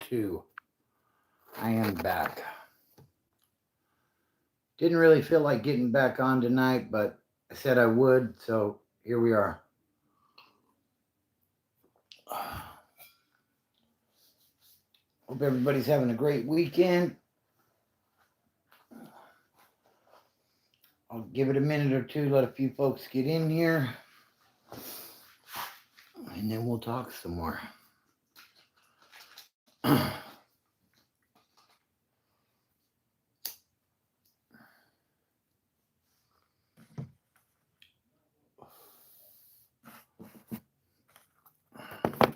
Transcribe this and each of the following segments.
2. I am back. Didn't really feel like getting back on tonight, but I said I would, so here we are. Hope everybody's having a great weekend. I'll give it a minute or two, let a few folks get in here, and then we'll talk some more.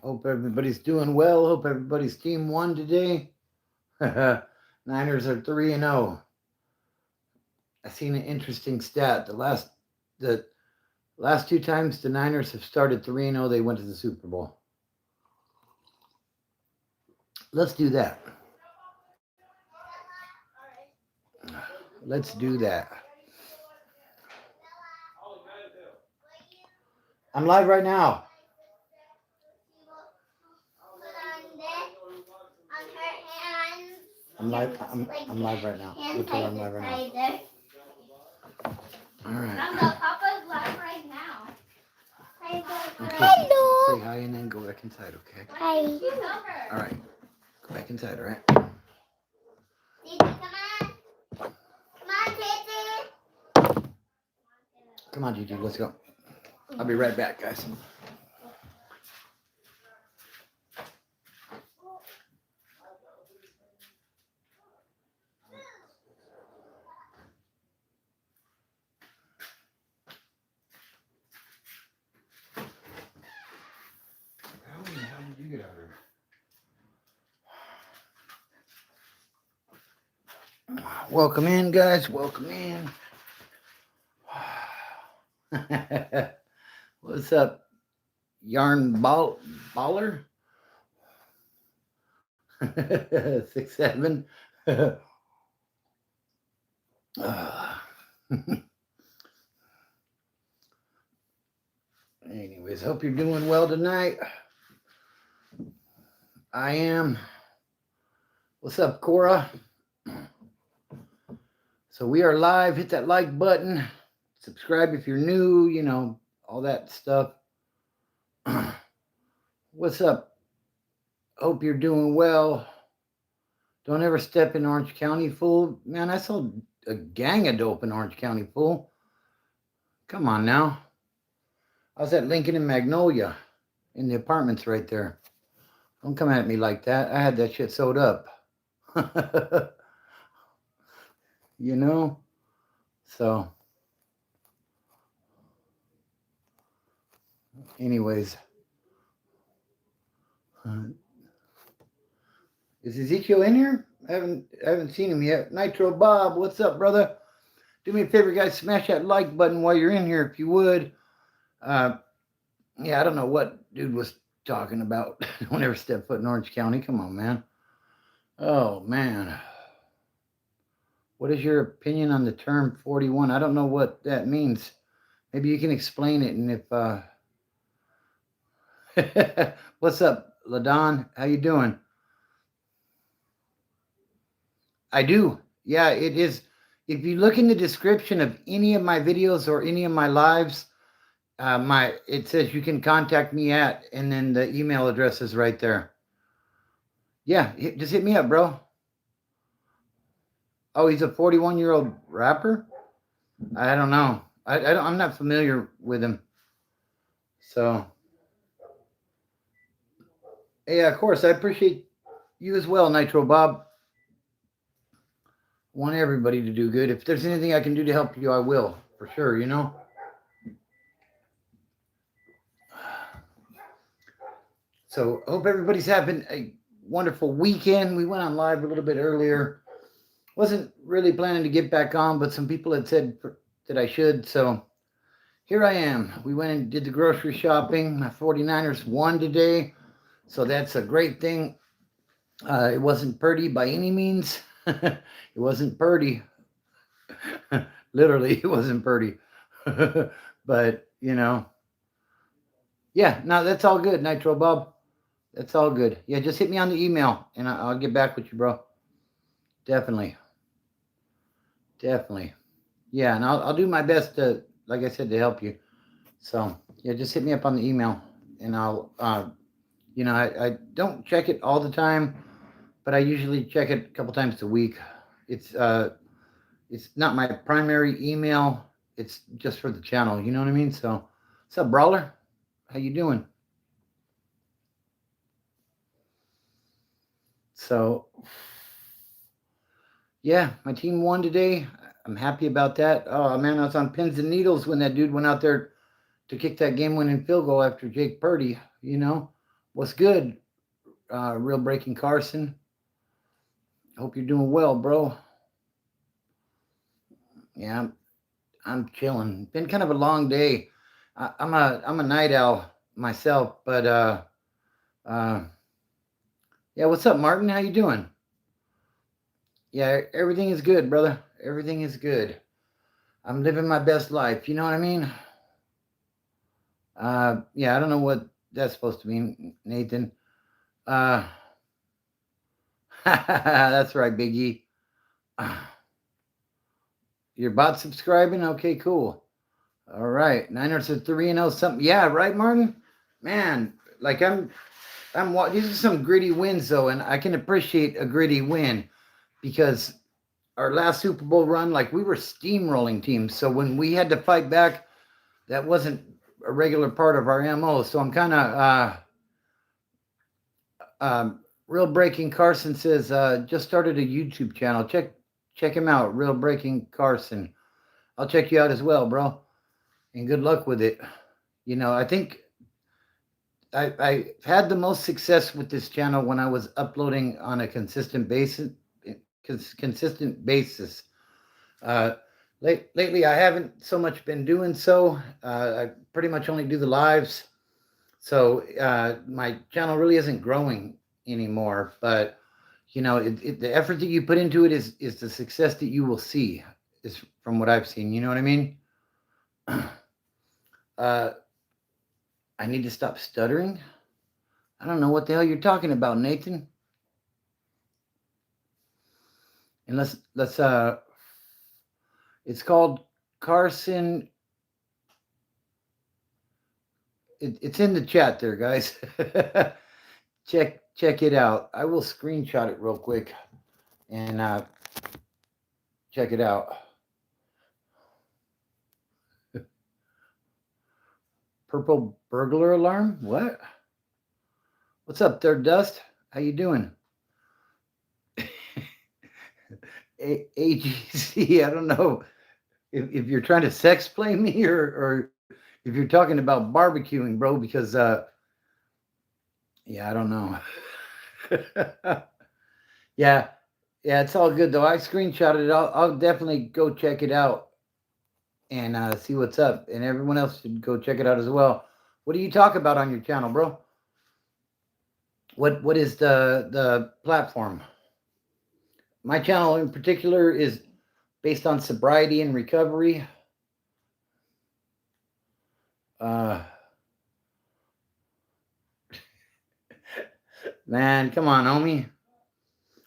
Hope everybody's doing well. Hope everybody's team won today. Niners are 3-0. I seen an interesting stat. The last 2 times the Niners have started 3-0, they went to the Super Bowl. Let's do that. Let's do that. I'm live right now. I'm live right now. Look at I'm live right now. All right. Papa's live right now. Okay. Hello. Say hi and then go back inside, okay? Hi. All right. Go back inside, all right? Titi, come on. Come on, Titi. Come on, Gigi, let's go. I'll be right back, guys. How the hell did you get out of here? Welcome in, guys. Welcome in. What's up, Yarn Baller? 6'7". Anyways, hope you're doing well tonight. I am. What's up, Cora? So we are live. Hit that like button. Subscribe if you're new, you know, all that stuff. What's up? Hope you're doing well. Don't ever step in Orange County, fool. Man, I saw a gang of dope in Orange County, fool. Come on now. I was at Lincoln and Magnolia in the apartments right there. Don't come at me like that. I had that shit sewed up. You know? So, anyways. Is Ezekiel in here? I haven't seen him yet. Nitro Bob, what's up, brother? Do me a favor, guys. Smash that like button while you're in here, if you would. Yeah, I don't know what dude was talking about. Don't ever step foot in Orange County. Come on, man. Oh, man. What is your opinion on the term 41? I don't know what that means. Maybe you can explain it. And if what's up, LaDon? How you doing? I do. Yeah, it is. If you look in the description of any of my videos or any of my lives, it says you can contact me at, and then the email address is right there. Yeah, just hit me up, bro. Oh, he's a 41-year-old rapper? I don't know. I'm not familiar with him. So, yeah, of course. I appreciate you as well, Nitro Bob. Want everybody to do good. If there's anything I can do to help you, I will, for sure, you know? So, hope everybody's having a wonderful weekend. We went on live a little bit earlier. Wasn't really planning to get back on, but some people had said that I should, so here I am. We went and did the grocery shopping. My 49ers won today, so that's a great thing. It wasn't pretty by any means. It wasn't pretty. Literally, it wasn't pretty. But, you know. Yeah, no, that's all good, Nitro Bob. That's all good. Yeah, just hit me on the email and I'll get back with you, bro. Definitely. Definitely. Yeah, and I'll do my best to, like I said, to help you. So yeah, just hit me up on the email and I'll, I don't check it all the time, but I usually check it a couple times a week. It's, uh, it's not my primary email. It's just for the channel. You know what I mean? So, what's up, Brawler? How you doing? So, yeah, my team won today. I'm happy about that. Oh man, I was on pins and needles when that dude went out there to kick that game-winning field goal after Jake Purdy. What's good? Real breaking Carson. Hope you're doing well, bro. Yeah, I'm chilling. Been kind of a long day. I'm a night owl myself, but uh, yeah. What's up, Martin? How you doing? Yeah, everything is good, brother. Everything is good. I'm living my best life. You know what I mean? Yeah. I don't know what that's supposed to mean, Nathan. Uh, that's right, Biggie. You're bot subscribing? Okay, cool. All right. Niners are 3-0 something. Yeah, right, Martin? Man, like these are some gritty wins though, and I can appreciate a gritty win because our last Super Bowl run, like we were steamrolling teams. So when we had to fight back, that wasn't a regular part of our MO. So I'm kind of Real Breaking Carson says just started a YouTube channel. Check him out, Real Breaking Carson. I'll check you out as well, bro. And good luck with it. I think I had the most success with this channel when I was uploading on a consistent basis. Consistent basis. Uh, lately, I haven't so much been doing so. I pretty much only do the lives, so my channel really isn't growing anymore. But the effort that you put into it is the success that you will see. Is from what I've seen. You know what I mean? uh, I need to stop stuttering. I don't know what the hell you're talking about, Nathan. And let's it's called Carson. It's in the chat there, guys. check it out. I will screenshot it real quick and check it out. Purple burglar alarm? What? What's up there, Dust? How you doing? AGC, I don't know if you're trying to sex play me or if you're talking about barbecuing, bro, because yeah, I don't know. yeah, it's all good though. I screenshotted it. I'll definitely go check it out and see what's up. And everyone else should go check it out as well. What do you talk about on your channel, bro? What is the platform? My channel in particular is based on sobriety and recovery. Man, come on, homie.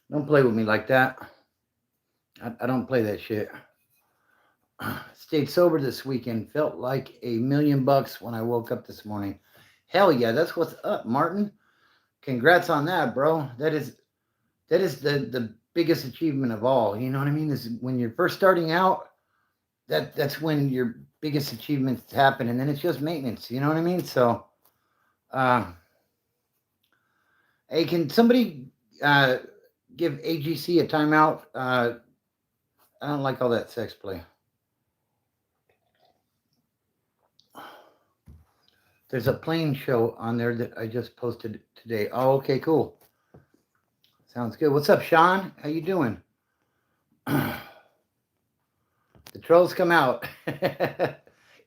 Don't play with me like that. I don't play that shit. Stayed sober this weekend. Felt like $1,000,000 when I woke up this morning. Hell yeah, that's what's up, Martin. Congrats on that, bro. That is the biggest achievement of all. You know what I mean? Is when you're first starting out, that's when your biggest achievements happen, and then it's just maintenance. You know what I mean? So, hey, can somebody give AGC a timeout? I don't like all that sex play. There's a plane show on there that I just posted today. Oh, okay, cool. Sounds good. What's up, Sean? How you doing? The trolls come out.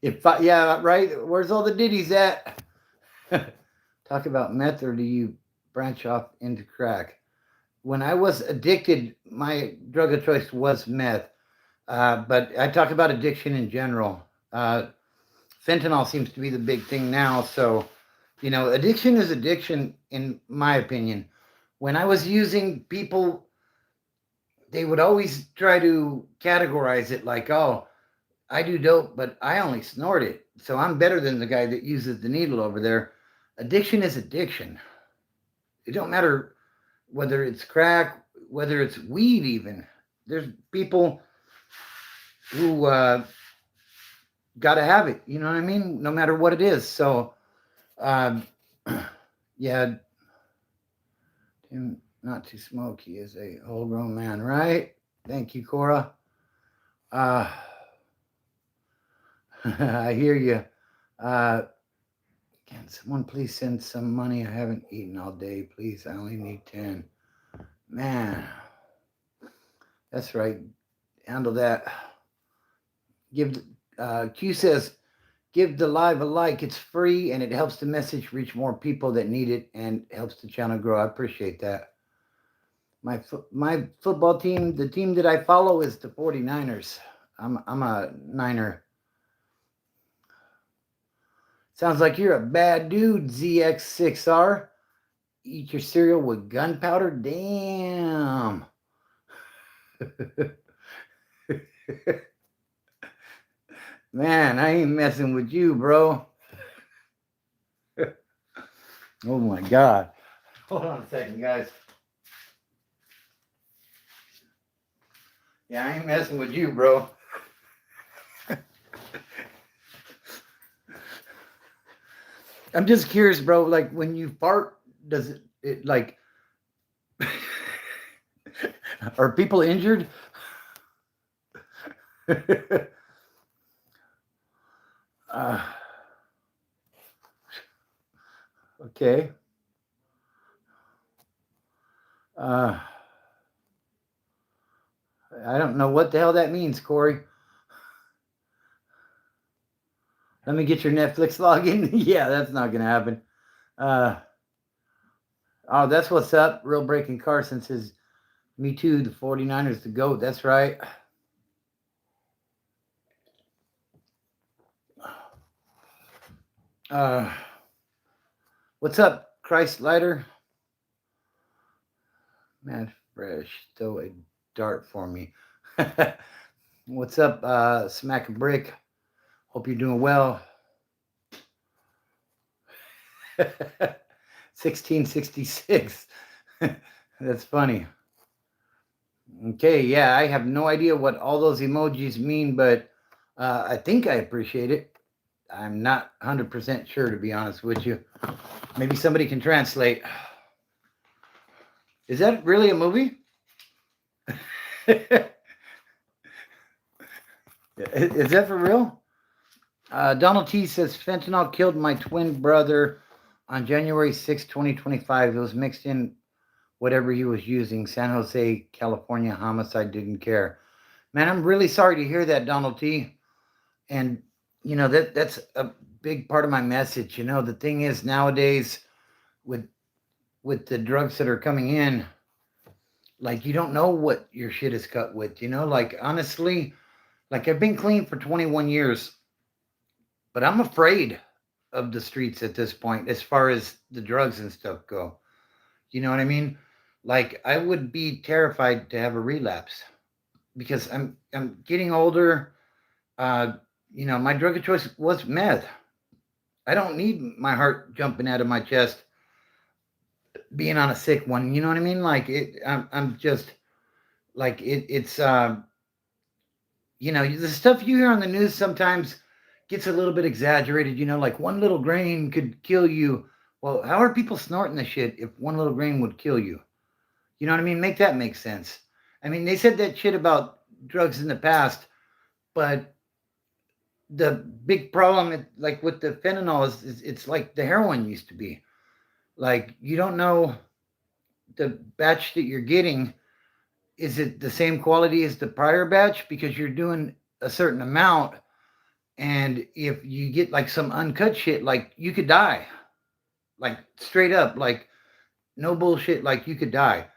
Yeah, right. Where's all the ditties at? Talk about meth, or do you branch off into crack? When I was addicted, my drug of choice was meth. But I talk about addiction in general. Fentanyl seems to be the big thing now. So, Addiction is addiction, in my opinion. When I was using, people, they would always try to categorize it like, oh, I do dope, but I only snort it. So I'm better than the guy that uses the needle over there. Addiction is addiction. It don't matter whether it's crack, whether it's weed, even. There's people who got to have it. You know what I mean? No matter what it is. So, um, yeah, not too smoky is a whole grown man, right? Thank you, Cora. Uh, I hear you. Uh, can someone please send some money? I haven't eaten all day. Please, I only need 10. Man, that's right. Handle that. Give Q says, give the live a like. It's free and it helps the message reach more people that need it and helps the channel grow. I appreciate that. My football team, the team that I follow is the 49ers. I'm a Niner. Sounds like you're a bad dude, ZX6R. Eat your cereal with gunpowder? Damn. Man, I ain't messing with you, bro. Oh my God. Hold on a second, guys. Yeah, I ain't messing with you, bro. I'm just curious, bro. Like when you fart, does it like are people injured? uh, okay. Uh, I don't know what the hell that means, Corey. Let me get your Netflix login. Yeah, that's not gonna happen. Uh, oh, that's what's up. Real Breaking Carson says, me too, the 49ers, the GOAT. That's right. Uh, what's up, Christ Lighter? Man, fresh. Throw a dart for me. What's up, Smack a Brick? Hope you're doing well. 1666. That's funny. Okay, yeah, I have no idea what all those emojis mean, but I think I appreciate it. I'm not 100% sure, to be honest with you. Maybe somebody can translate. Is that really a movie? Is that for real? Donald T says fentanyl killed my twin brother on January 6, 2025. It was mixed in whatever he was using. San Jose, California homicide, didn't care. Man, I'm really sorry to hear that, Donald T. And that's a big part of my message. The thing is nowadays with the drugs that are coming in, like you don't know what your shit is cut with. Like honestly, like I've been clean for 21 years, but I'm afraid of the streets at this point as far as the drugs and stuff go. You know what I mean? Like I would be terrified to have a relapse because I'm getting older. Uh, my drug of choice was meth. I don't need my heart jumping out of my chest being on a sick one. You know what I mean? Like I'm just like it's the stuff you hear on the news sometimes gets a little bit exaggerated. Like one little grain could kill you. Well, how are people snorting the shit if one little grain would kill you? You know what I mean? Make that make sense. I mean, they said that shit about drugs in the past, but the big problem, like with the fentanyl, is it's like the heroin used to be. Like you don't know the batch that you're getting. Is it the same quality as the prior batch because you're doing a certain amount? And if you get like some uncut shit, like you could die, like straight up, like no bullshit, like you could die.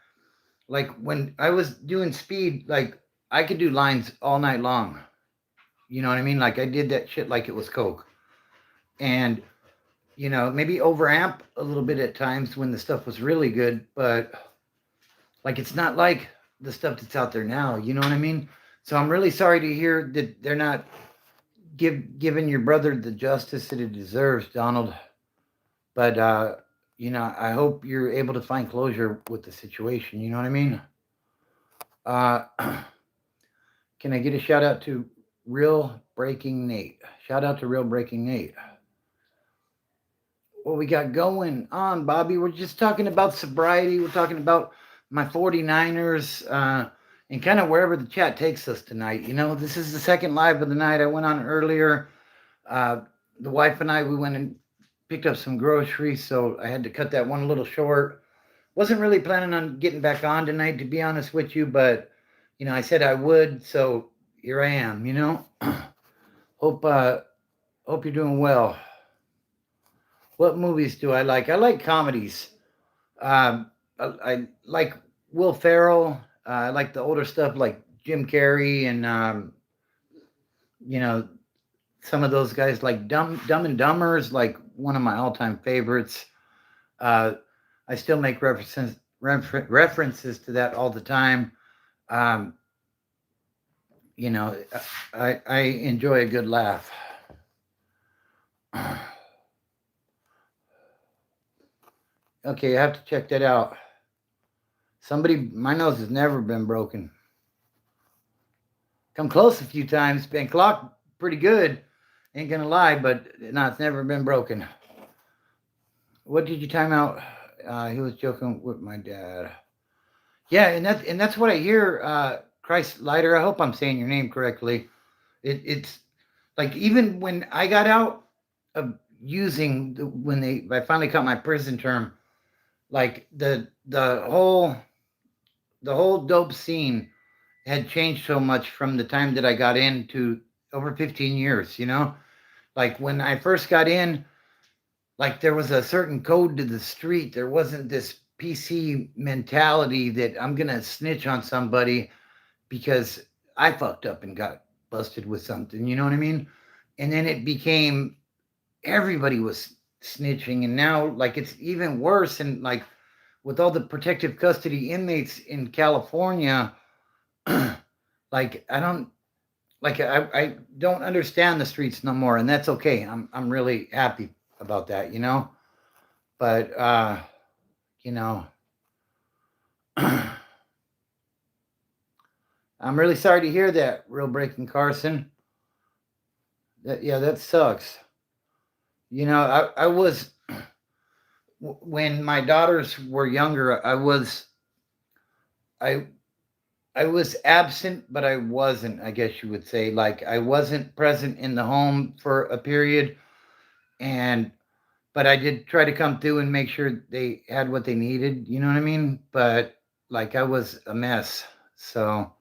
Like when I was doing speed, like I could do lines all night long. You know what I mean? Like I did that shit like it was coke. And maybe overamp a little bit at times when the stuff was really good, but like it's not like the stuff that's out there now. You know what I mean? So I'm really sorry to hear that they're not giving your brother the justice that he deserves, Donald. But I hope you're able to find closure with the situation. You know what I mean? Uh, can I get a shout out to Real Breaking Nate? Shout out to Real Breaking Nate. What we got going on, Bobby? We're just talking about sobriety. We're talking about my 49ers and kind of wherever the chat takes us tonight. This is the second live of the night. I went on earlier. Uh, the wife and I, we went and picked up some groceries, so I had to cut that one a little short. Wasn't really planning on getting back on tonight, to be honest with you, but I said I would, so here I am. Hope hope you're doing well. What movies do I like? I like comedies. I like Will Ferrell. I like the older stuff like Jim Carrey and you know some of those guys like Dumb and Dumber is like one of my all-time favorites. Uh, I still make references to that all the time. Um, you know, I enjoy a good laugh. Okay, I have to check that out. My nose has never been broken. Come close a few times, been clocked pretty good. Ain't gonna lie, but no, it's never been broken. What did you time out? He was joking with my dad. Yeah, and that's what I hear. Christ Lighter. I hope I'm saying your name correctly. It's like even when I got out of using when I finally got my prison term, like the whole dope scene had changed so much from the time that I got in to over 15 years. Like when I first got in, like there was a certain code to the street. There wasn't this PC mentality that I'm gonna snitch on somebody because I fucked up and got busted with something. You know what I mean? And then it became everybody was snitching, and now like it's even worse. And like with all the protective custody inmates in California, like I don't understand the streets no more, and that's okay. I'm really happy about that. But you know, I'm really sorry to hear that, Real Breaking Carson. Yeah, that sucks. I was when my daughters were younger. I I was absent, but I wasn't. I guess you would say like I wasn't present in the home for a period, and but I did try to come through and make sure they had what they needed. You know what I mean? But like I was a mess. So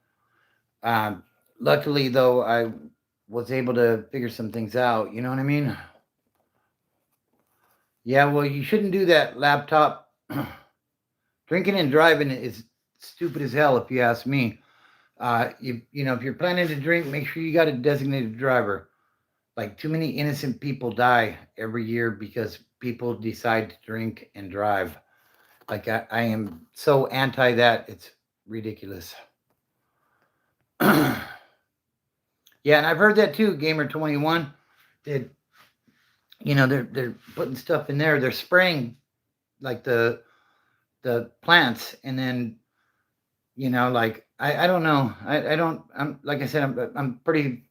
um, luckily, though, I was able to figure some things out. You know what I mean? Yeah. Well, you shouldn't do that. Laptop drinking and driving is stupid as hell, if you ask me. If you're planning to drink, make sure you got a designated driver. Like too many innocent people die every year because people decide to drink and drive. Like I am so anti that it's ridiculous. Yeah, and I've heard that too, Gamer 21. That they're putting stuff in there. They're spraying like the plants, and then like I don't know. I don't. I'm like I said. I'm pretty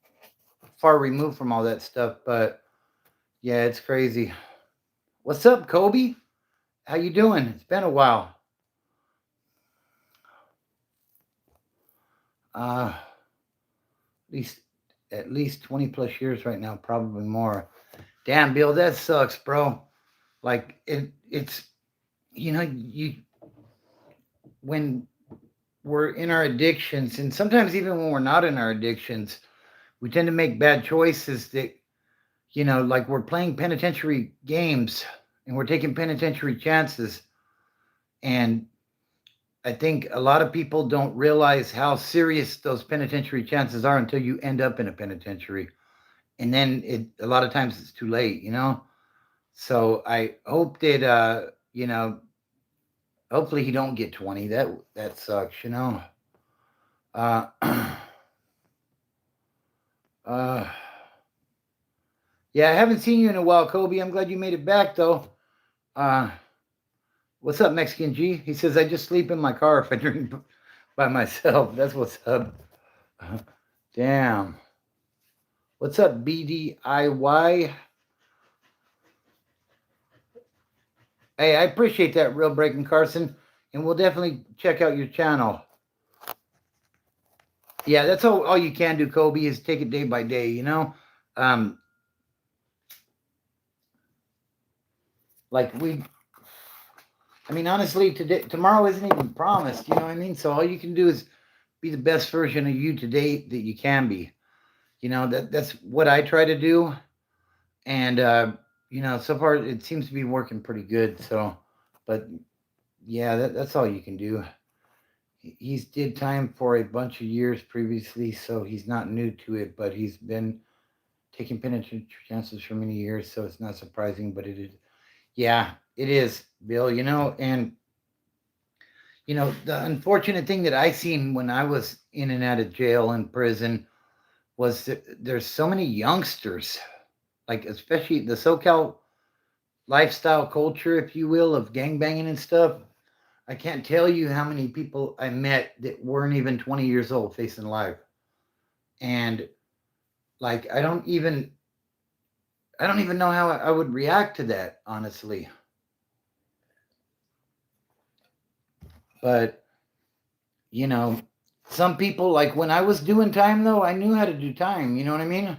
far removed from all that stuff, but yeah, it's crazy. What's up, Kobe? How you doing? It's been a while. At least at least 20 plus years right now, probably more. Damn, Bill, that sucks, bro. Like it's you when we're in our addictions, and sometimes even when we're not in our addictions, we tend to make bad choices that like we're playing penitentiary games and we're taking penitentiary chances. And I think a lot of people don't realize how serious those penitentiary chances are until you end up in a penitentiary. And then a lot of times it's too late. So I hope that hopefully he don't get 20. That sucks. Uh, uh, yeah, I haven't seen you in a while, Kobe. I'm glad you made it back though. Uh, what's up, Mexican G? He says I just sleep in my car if I drink by myself. That's what's up. Damn. What's up, BDIY? Hey, I appreciate that, Real Breaking Carson, and we'll definitely check out your channel. Yeah, that's all you can do, Kobe, is take it day by day. Um, like I mean, honestly, tomorrow isn't even promised. You know what I mean? So all you can do is be the best version of you today that you can be. That's what I try to do, and so far it seems to be working pretty good. So, but yeah, that's all you can do. He's did time for a bunch of years previously, so he's not new to it. But he's been taking penitentiary chances for many years, so it's not surprising. But it is, yeah, it is, Bill. And the unfortunate thing that I seen when I was in and out of jail and prison was that there's so many youngsters, like especially the SoCal lifestyle culture, if you will, of gangbanging and stuff. I can't tell you how many people I met that weren't even 20 years old facing life. And like I don't even know how I would react to that, honestly. But, you know, some people, like when I was doing time though, I knew how to do time, you know what I mean?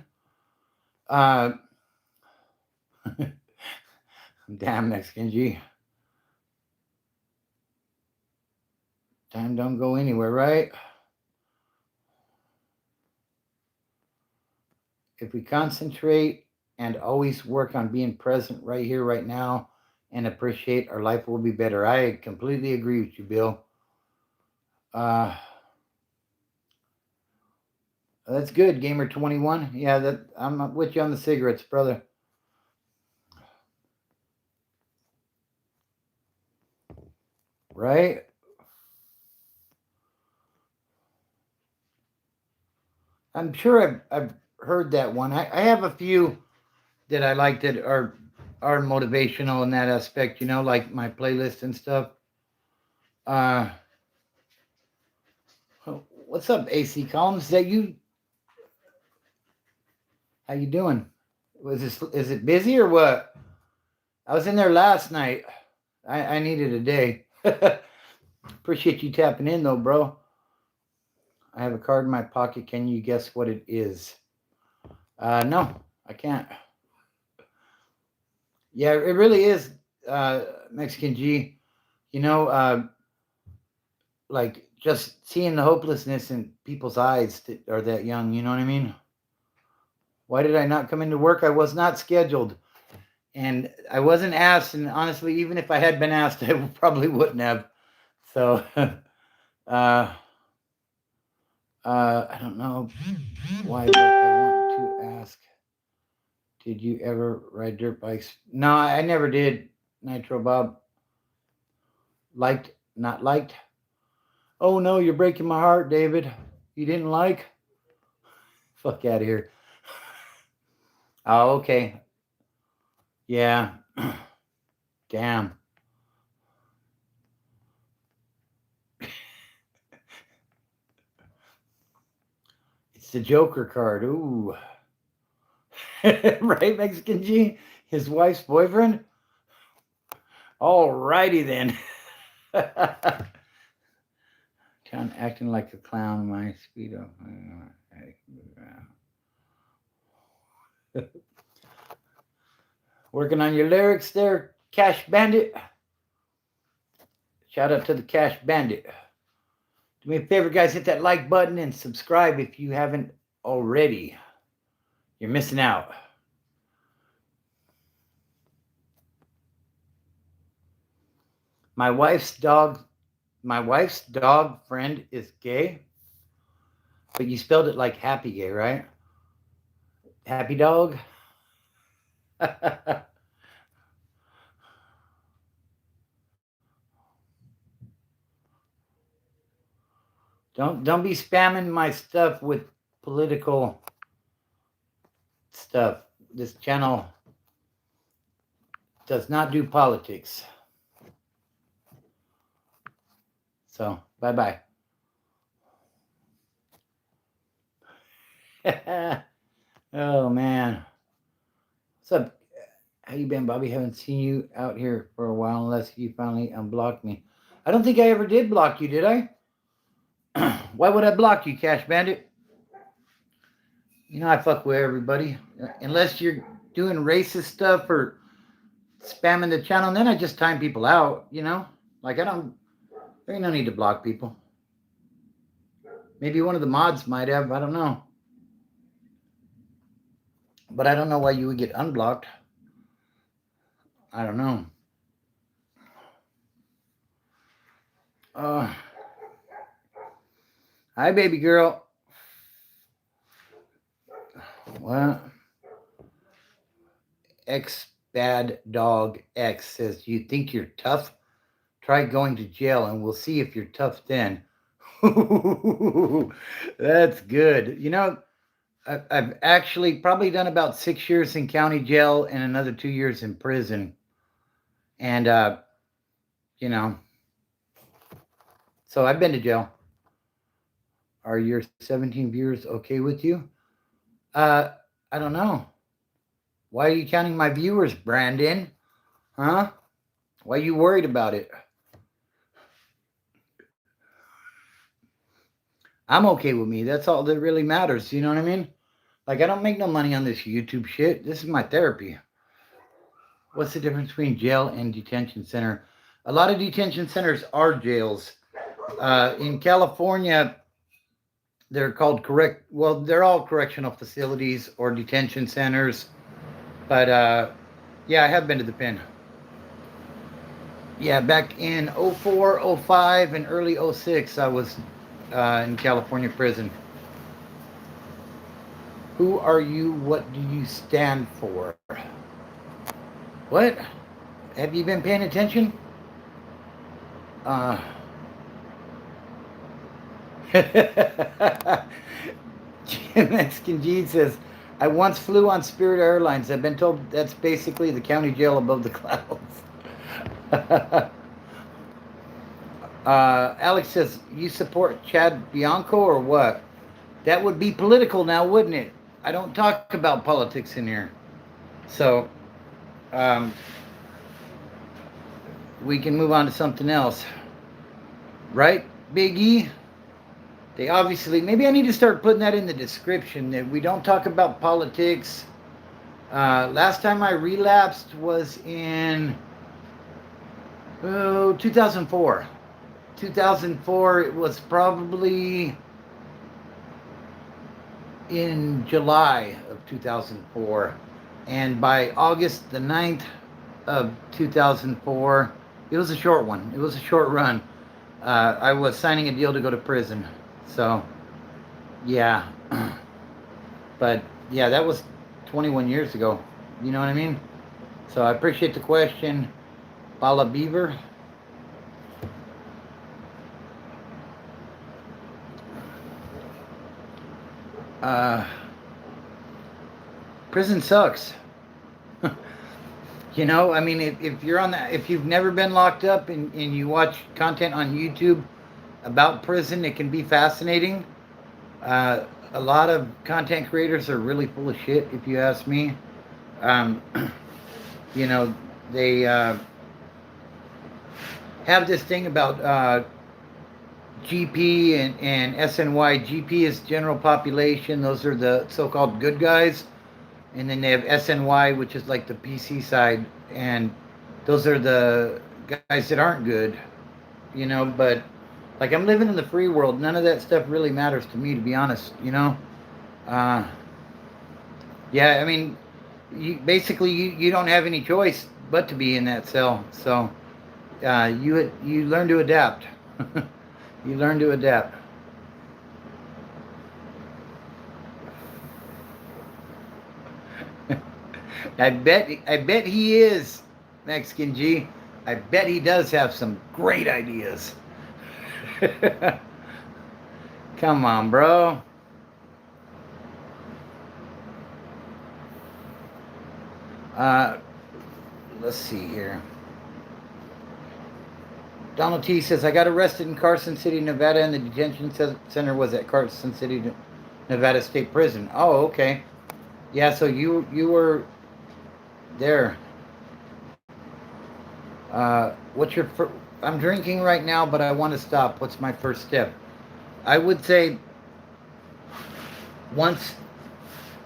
Uh Damn, Mexican G. Time don't go anywhere, right? If we concentrate and always work on being present right here, right now, and appreciate, our life will be better. I completely agree with you, Bill. Uh, that's good, Gamer 21. Yeah, that I'm with you on the cigarettes, brother. Right? I'm sure I've heard that one. I have a few that I like that are motivational in that aspect. Like my playlist and stuff. Uh, what's up, AC Columns? Is that you? How you doing? Is it busy or what? I was in there last night. I needed a day. Appreciate you tapping in though, bro. I have a card in my pocket. Can you guess what it is? No, I can't. Yeah, it really is, Mexican G. You know, like just seeing the hopelessness in people's eyes that are that young. You know what I mean? Why did I not come into work? I was not scheduled, and I wasn't asked. And honestly, even if I had been asked, I probably wouldn't have. So, uh, I don't know why, but I want to ask. Did you ever ride dirt bikes? No, I never did. Nitro Bob. Liked, not liked. Oh no, you're breaking my heart, David. You didn't like? Fuck out of here. Oh, okay. Yeah. Damn. It's the Joker card. Ooh. Right, Mexican G? His wife's boyfriend? Alrighty then. Town acting like a clown, my speedo. Working on your lyrics there, Cash Bandit. Shout out to the Cash Bandit. Do me a favor, guys, hit that like button and subscribe if you haven't already. You're missing out. My wife's dog friend is gay, but you spelled it like happy gay, right? Happy dog. Don't be spamming my stuff with political stuff. This channel does not do politics. So, bye-bye. Oh, man. What's up? How you been, Bobby? Haven't seen you out here for a while unless you finally unblocked me. I don't think I ever did block you, did I? Why would I block you, Cash Bandit? You know I fuck with everybody. Unless you're doing racist stuff or spamming the channel, and then I just time people out, you know? Like, there ain't no need to block people. Maybe one of the mods might have, I don't know. But I don't know why you would get unblocked. I don't know. Hi, baby girl. What? X Bad Dog X says, you think you're tough? Try going to jail and we'll see if you're tough then. That's good. You know, I've actually probably done about 6 years in county jail and another 2 years in prison. And, you know, so I've been to jail. Are your 17 viewers okay with you? I don't know. Why are you counting my viewers, Brandon? Huh? Why are you worried about it? I'm okay with me. That's all that really matters. You know what I mean? Like, I don't make no money on this YouTube shit. This is my therapy. What's the difference between jail and detention center? A lot of detention centers are jails. In California, they're called they're all correctional facilities or detention centers. But, yeah, I have been to the pen. Yeah, back in 04, 05, and early 06, I was in California prison. Who are you? What do you stand for? What? Have you been paying attention? Mexican G says, I once flew on Spirit Airlines. I've been told that's basically the county jail above the clouds. Alex says, you support Chad Bianco or what? That would be political now, wouldn't it? I don't talk about politics in here. So, we can move on to something else. Right, Big E? They obviously, maybe I need to start putting that in the description, that we don't talk about politics. Last time I relapsed was in 2004. 2004, it was probably in July of 2004. And by August the 9th of 2004, it was a short one. It was a short run. I was signing a deal to go to prison. So, yeah. But, yeah, that was 21 years ago. You know what I mean? So I appreciate the question, Bala Beaver. Prison sucks. You know, I mean, if you're on that, if you've never been locked up and you watch content on YouTube about prison, it can be fascinating. A lot of content creators are really full of shit, if you ask me. You know, they have this thing about GP and SNY. GP is general population. Those are the so-called good guys. And then they have SNY, which is like the PC side. And those are the guys that aren't good, you know. But, like, I'm living in the free world. None of that stuff really matters to me, to be honest, you know. Yeah, I mean, you don't have any choice but to be in that cell. So you learn to adapt. You learn to adapt. I bet he is, Mexican G. I bet he does have some great ideas. Come on, bro. Let's see here. Donald T says, I got arrested in Carson City, Nevada, and the detention center was at Carson City, Nevada State Prison. Oh, okay. Yeah, so you were there. What's your? I'm drinking right now, but I want to stop. What's my first step? I would say once,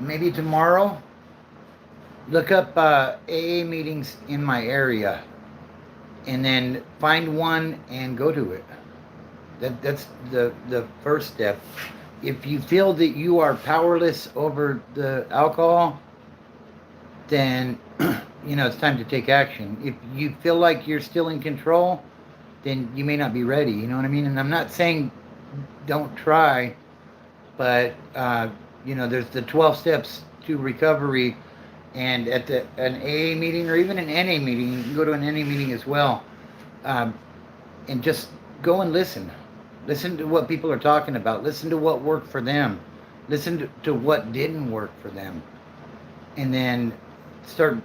maybe tomorrow. Look up AA meetings in my area, and then find one and go to it. That's the first step. If you feel that you are powerless over the alcohol, then it's time to take action. If you feel like you're still in control, then you may not be ready. You know what I mean? And I'm not saying don't try, but there's the 12 steps to recovery, and at an AA meeting or even an NA meeting, you can go to an NA meeting as well, and just go and listen. Listen to what people are talking about. Listen to what worked for them. Listen to what didn't work for them, and then start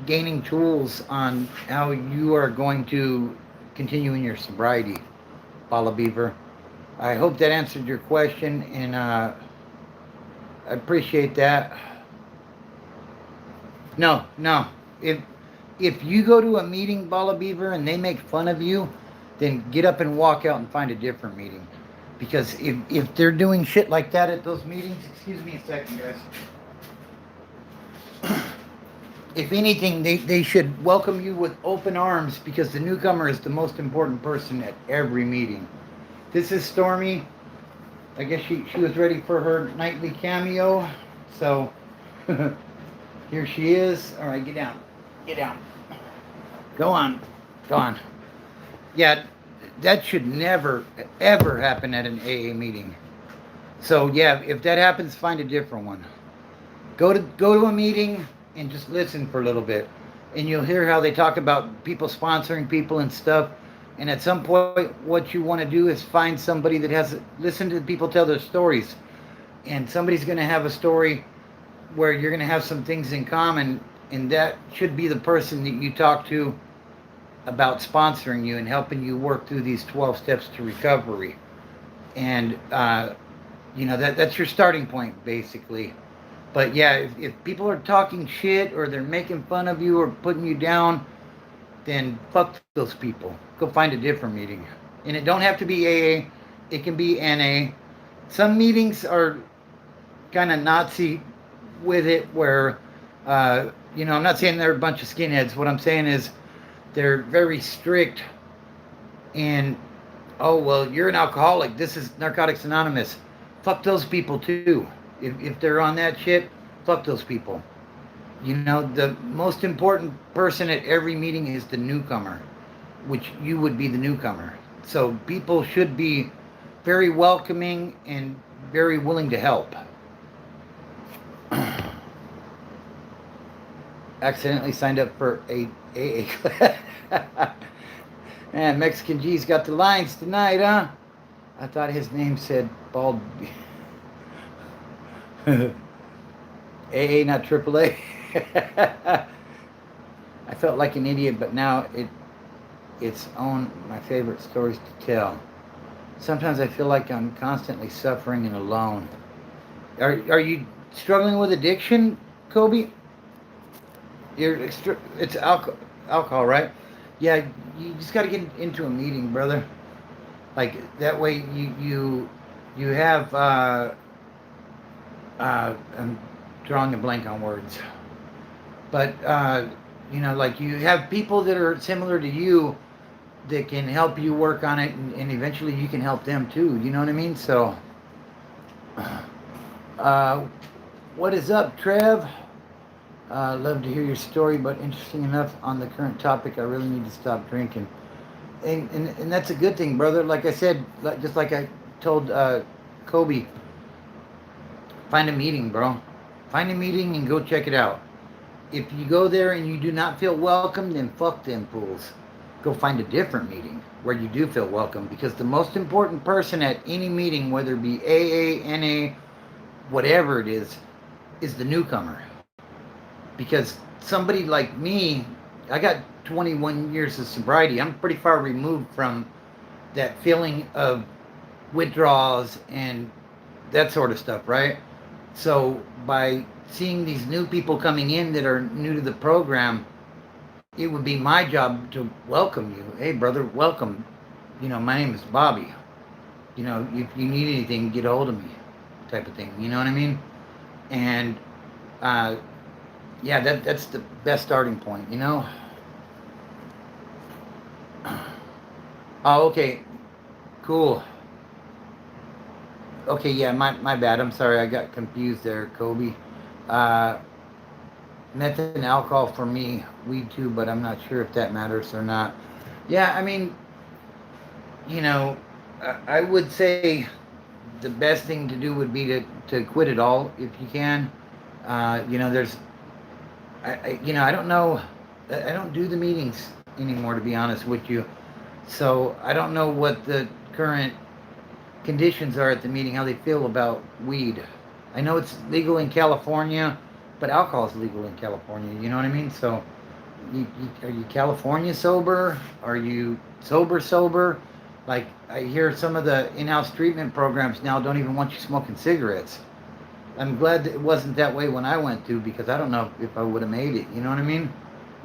gaining tools on how you are going to continue in your sobriety, Bala Beaver. I hope that answered your question, and I appreciate that. No. If you go to a meeting, Bala Beaver, and they make fun of you, then get up and walk out and find a different meeting. Because if they're doing shit like that at those meetings, excuse me a second, guys. If anything, they should welcome you with open arms, because the newcomer is the most important person at every meeting. This is Stormy. I guess she was ready for her nightly cameo. So here she is. All right, get down. Get down. Go on. Yeah, that should never, ever happen at an AA meeting. So yeah, if that happens, find a different one. Go to a meeting and just listen for a little bit, and you'll hear how they talk about people sponsoring people and stuff. And at some point, what you want to do is find somebody that has listen to people tell their stories, and somebody's going to have a story where you're going to have some things in common, and that should be the person that you talk to about sponsoring you and helping you work through these 12 steps to recovery. And that's your starting point, basically. But yeah, if people are talking shit or they're making fun of you or putting you down, then fuck those people. Go find a different meeting. And it don't have to be AA. It can be NA. Some meetings are kind of Nazi with it, where I'm not saying they're a bunch of skinheads. What I'm saying is they're very strict in, oh, well, you're an alcoholic. This is Narcotics Anonymous. Fuck those people too. If they're on that shit, fuck those people. The most important person at every meeting is the newcomer, which you would be the newcomer. So people should be very welcoming and very willing to help. Accidentally signed up for a AA class. Man, Mexican G's got the lines tonight, huh? I thought his name said Bald. AA, not AAA. I felt like an idiot, but now it's on my favorite stories to tell. Sometimes I feel like I'm constantly suffering and alone. Are you struggling with addiction, Kobe? It's alcohol, right? Yeah, you just got to get into a meeting, brother. Like that way, you have. I'm drawing a blank on words, but like you have people that are similar to you that can help you work on it, and eventually you can help them too. You know what I mean? So, what is up, Trev? Love to hear your story, but interesting enough on the current topic, I really need to stop drinking. And that's a good thing, brother. Like I said, just like I told Kobe, find a meeting, bro. Find a meeting and go check it out. If you go there and you do not feel welcome, then fuck them fools. go find a different meeting where you do feel welcome. Because the most important person at any meeting, whether it be AA, NA, whatever it is the newcomer. Because somebody like me, I got 21 years of sobriety. I'm pretty far removed from that feeling of withdrawals and that sort of stuff, right? So by seeing these new people coming in that are new to the program, it would be my job to welcome you. Hey, brother, welcome. My name is Bobby. If you need anything, get a hold of me, type of thing. You know what I mean? And yeah, that's the best starting point. Oh, okay, cool. Okay, yeah, my bad. I'm sorry, I got confused there, Kobe. Uh, Meth and alcohol for me, weed too, but I'm not sure if that matters or not. Yeah, I mean, you know, I would say the best thing to do would be to quit it all if you can. There's, I don't know, I don't do the meetings anymore, to be honest with you. So I don't know what the current conditions are at the meeting, how they feel about weed. I know it's legal in California, but alcohol is legal in California. You know what I mean? So, are you California sober? Are you sober? Like, I hear some of the in-house treatment programs now don't even want you smoking cigarettes. I'm glad that it wasn't that way when I went to, because I don't know if I would have made it. You know what I mean?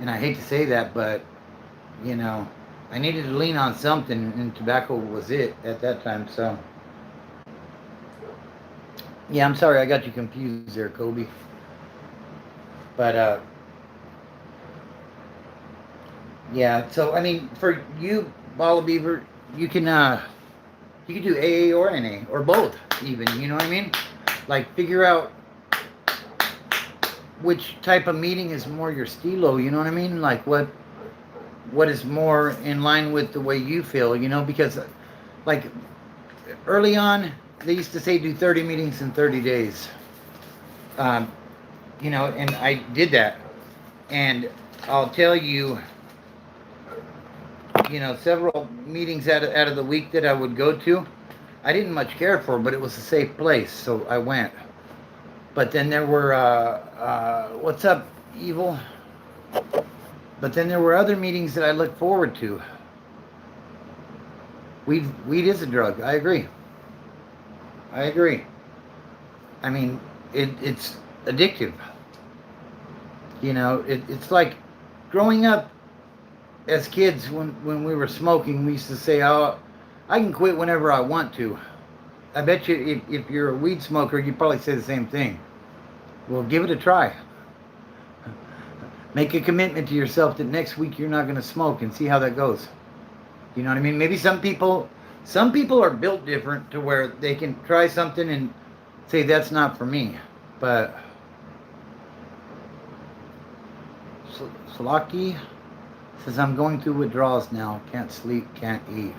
And I hate to say that, but you know, I needed to lean on something, and tobacco was it at that time. So, yeah, I'm sorry I got you confused there, Kobe. But yeah. So I mean, for you, Ball of Beaver, you can do AA or NA or both, even. You know what I mean? Like, figure out which type of meeting is more your stilo. You know what I mean? Like, what is more in line with the way you feel. Because like early on, they used to say do 30 meetings in 30 days. Um, and I did that. And I'll tell you, several meetings out of the week that I would go to, I didn't much care for, but it was a safe place, so I went. But then there were, what's up, Evil? But then there were other meetings that I looked forward to. Weed is a drug. I agree. I mean, it's addictive. It's like growing up as kids when we were smoking, we used to say, oh, I can quit whenever I want to. I bet you if you're a weed smoker, you probably say the same thing. Well, give it a try. Make a commitment to yourself that next week you're not going to smoke, and see how that goes. You know what I mean? Maybe some people are built different to where they can try something and say that's not for me. But Slaki says, I'm going through withdrawals now. Can't sleep, can't eat.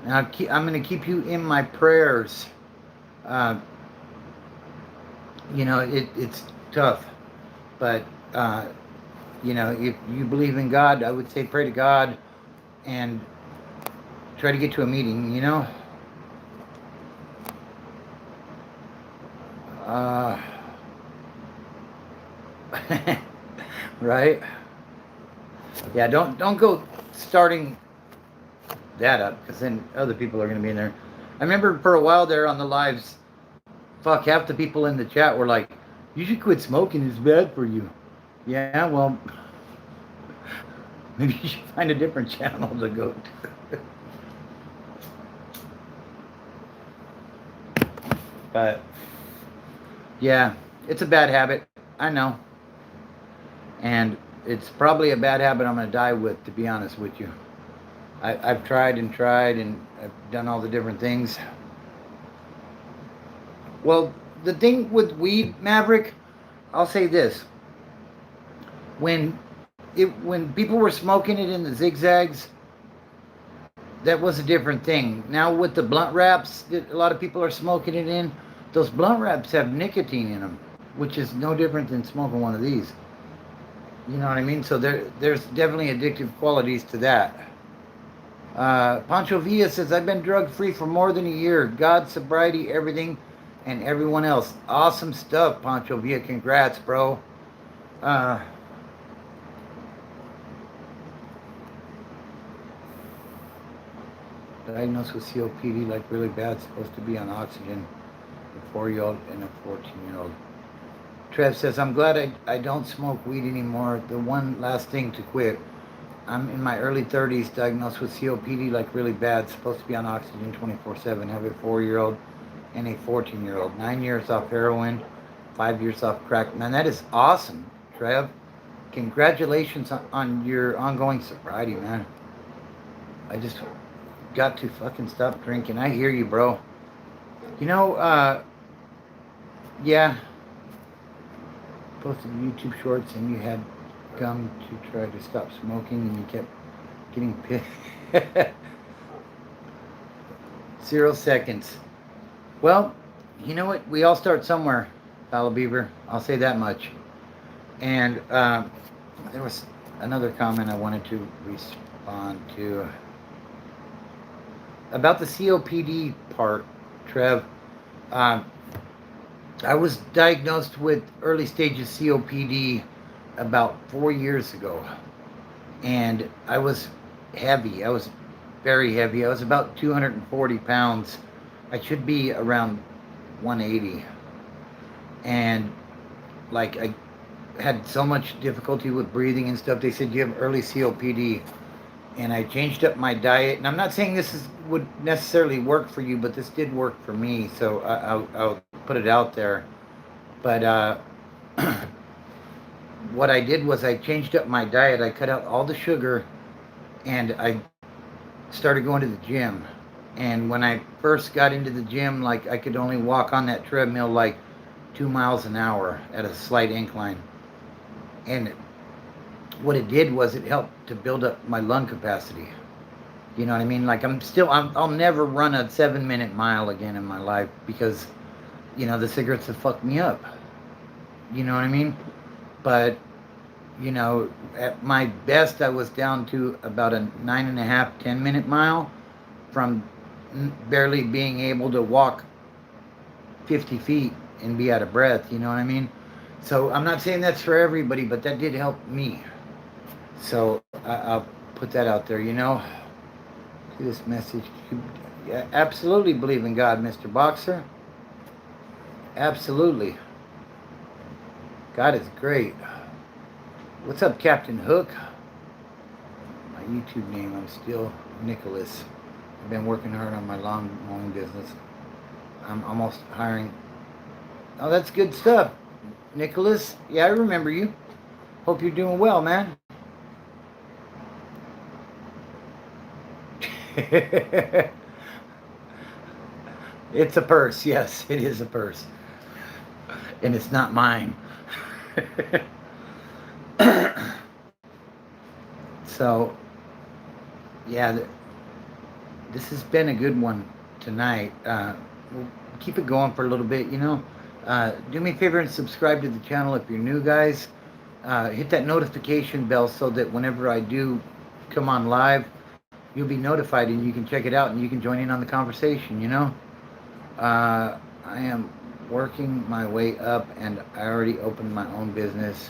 And I'm going to keep you in my prayers. It's tough. But, if you believe in God, I would say pray to God and try to get to a meeting, right? Yeah, don't go starting that up, because then other people are going to be in there. I remember for a while there on the lives, half the people in the chat were like, you should quit smoking, it's bad for you. Yeah, well, maybe you should find a different channel to go to. But yeah, it's a bad habit, I know. And it's probably a bad habit I'm going to die with, to be honest with you. I've tried and I've done all the different things. Well, the thing with weed, Maverick, I'll say this. When people were smoking it in the zigzags, that was a different thing. Now with the blunt wraps that a lot of people are smoking it in, those blunt wraps have nicotine in them, which is no different than smoking one of these. You know what I mean? So there's definitely addictive qualities to that. Pancho Villa says, I've been drug free for more than a year. God, sobriety, everything, and everyone else. Awesome stuff, Pancho Villa. Congrats, bro. Uh, diagnosed with COPD, like really bad, supposed to be on oxygen. A 4-year-old and a 14-year-old. Trev says, I'm glad I don't smoke weed anymore. The one last thing to quit. I'm in my early 30s, diagnosed with COPD, like really bad, supposed to be on oxygen 24/7. Have a 4-year-old and a 14-year-old. 9 years off heroin, 5 years off crack. Man, that is awesome, Trev. Congratulations on your ongoing sobriety, man. I just got to fucking stop drinking. I hear you, bro. You know, yeah, posted YouTube shorts and you had gum to try to stop smoking and you kept getting pissed. 0 seconds. Well, you know what? We all start somewhere, Follow Beaver. I'll say that much. And there was another comment I wanted to respond to about the COPD part, Trev. Um, I was diagnosed with early stages COPD about 4 years ago, and I was heavy. I was very heavy. I was about 240 pounds. I should be around 180, and like I had so much difficulty with breathing and stuff. They said you have early COPD, and I changed up my diet. And I'm not saying would necessarily work for you, but this did work for me. So I'll put it out there. But what I did was I changed up my diet. I cut out all the sugar, and I started going to the gym. And when I first got into the gym, like I could only walk on that treadmill like 2 miles an hour at a slight incline. And what it did was it helped to build up my lung capacity. You know what I mean? Like I'll never run a 7-minute mile again in my life because, the cigarettes have fucked me up. You know what I mean? But, at my best, I was down to about a 9.5, 10-minute mile from barely being able to walk 50 feet and be out of breath. You know what I mean? So I'm not saying that's for everybody, but that did help me. So I'll put that out there, See this message. Yeah, absolutely believe in God, Mr. Boxer. Absolutely. God is great. What's up, Captain Hook? My YouTube name, I'm still Nicholas. I've been working hard on my lawn mowing business. I'm almost hiring. Oh, that's good stuff, Nicholas. Yeah, I remember you. Hope you're doing well, man. It's a purse. Yes, it is a purse. And it's not mine. So, yeah, this has been a good one tonight. We'll keep it going for a little bit, Do me a favor and subscribe to the channel if you're new, guys. Hit that notification bell so that whenever I do come on live, you'll be notified and you can check it out and you can join in on the conversation, I am working my way up and I already opened my own business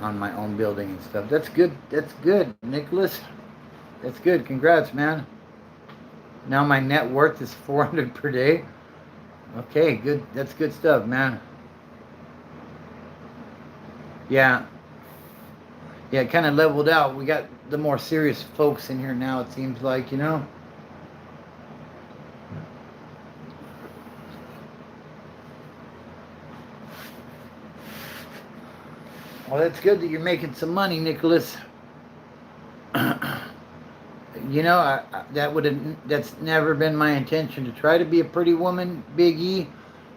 on my own building and stuff. That's good. That's good, Nicholas. That's good. Congrats, man. Now my net worth is 400 per day. Okay, good. That's good stuff, man. Yeah. Yeah, it kind of leveled out. We got the more serious folks in here now, it seems like, Well, that's good that you're making some money, Nicholas. That's never been my intention to try to be a pretty woman, Big E.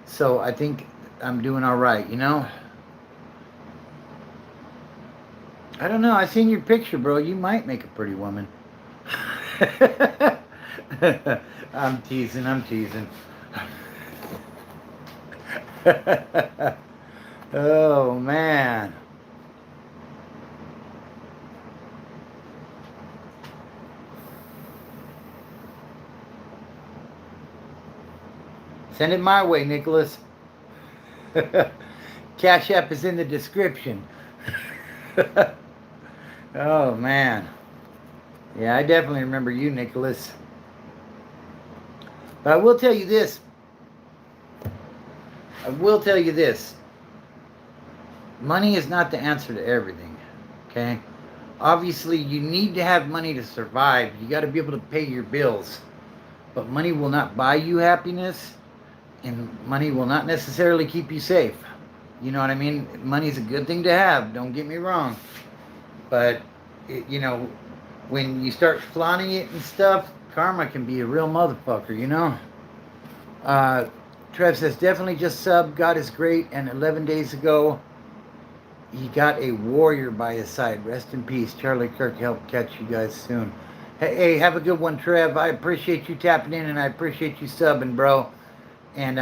So I think I'm doing all right, I don't know. I seen your picture, bro. You might make a pretty woman. I'm teasing. Oh, man. Send it my way, Nicholas. Cash App is in the description. Oh, man. Yeah, I definitely remember you, Nicholas. But I will tell you this. Money is not the answer to everything. Okay? Obviously, you need to have money to survive. You got to be able to pay your bills. But money will not buy you happiness, and money will not necessarily keep you safe. You know what I mean? Money's a good thing to have, don't get me wrong. But, when you start flaunting it and stuff, karma can be a real motherfucker, you know? Uh, Trev says, definitely just sub. God is great. And 11 days ago, he got a warrior by his side. Rest in peace. Charlie Kirk, help catch you guys soon. Hey, have a good one, Trev. I appreciate you tapping in, and I appreciate you subbing, bro. And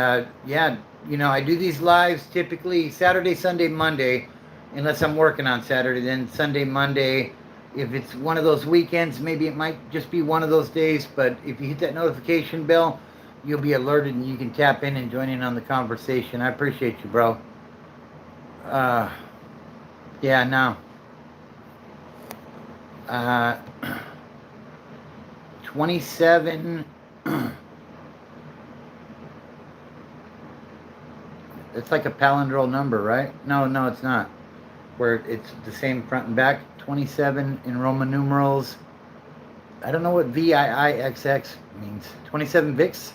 yeah, I do these lives typically Saturday, Sunday, Monday, unless I'm working on Saturday. Then Sunday, Monday. If it's one of those weekends, maybe it might just be one of those days. But if you hit that notification bell, you'll be alerted and you can tap in and join in on the conversation. I appreciate you, bro. Yeah, no. 27. It's like a palindrome number, right? No, it's not. Where it's the same front and back. 27 in Roman numerals. I don't know what VIIXX means. 27 VIX?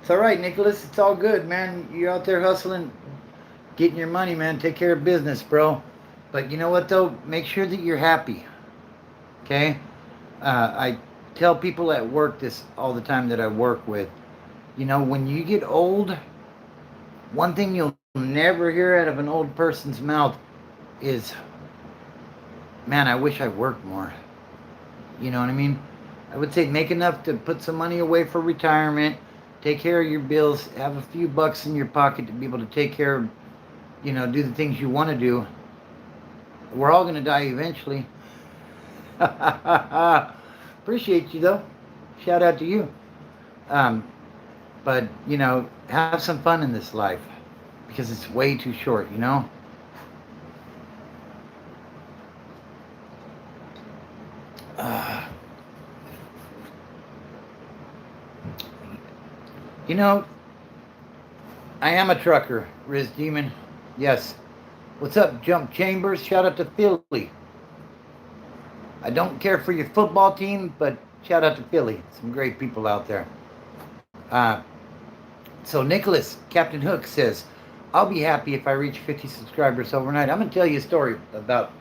It's all right, Nicholas. It's all good, man. You're out there hustling, getting your money, man. Take care of business, bro. But you know what, though? Make sure that you're happy. Okay? I tell people at work this all the time that I work with. When you get old, one thing you'll never hear out of an old person's mouth is, man, I wish I worked more. You know what I mean? I would say make enough to put some money away for retirement, take care of your bills, have a few bucks in your pocket to be able to take care of, do the things you want to do. We're all going to die eventually. Appreciate you, though. Shout out to you. But, have some fun in this life because it's way too short, I am a trucker, Riz Demon. Yes. What's up, Jump Chambers? Shout out to Philly. I don't care for your football team, but shout out to Philly. Some great people out there. So Nicholas, Captain Hook says, I'll be happy if I reach 50 subscribers overnight. I'm going to tell you a story about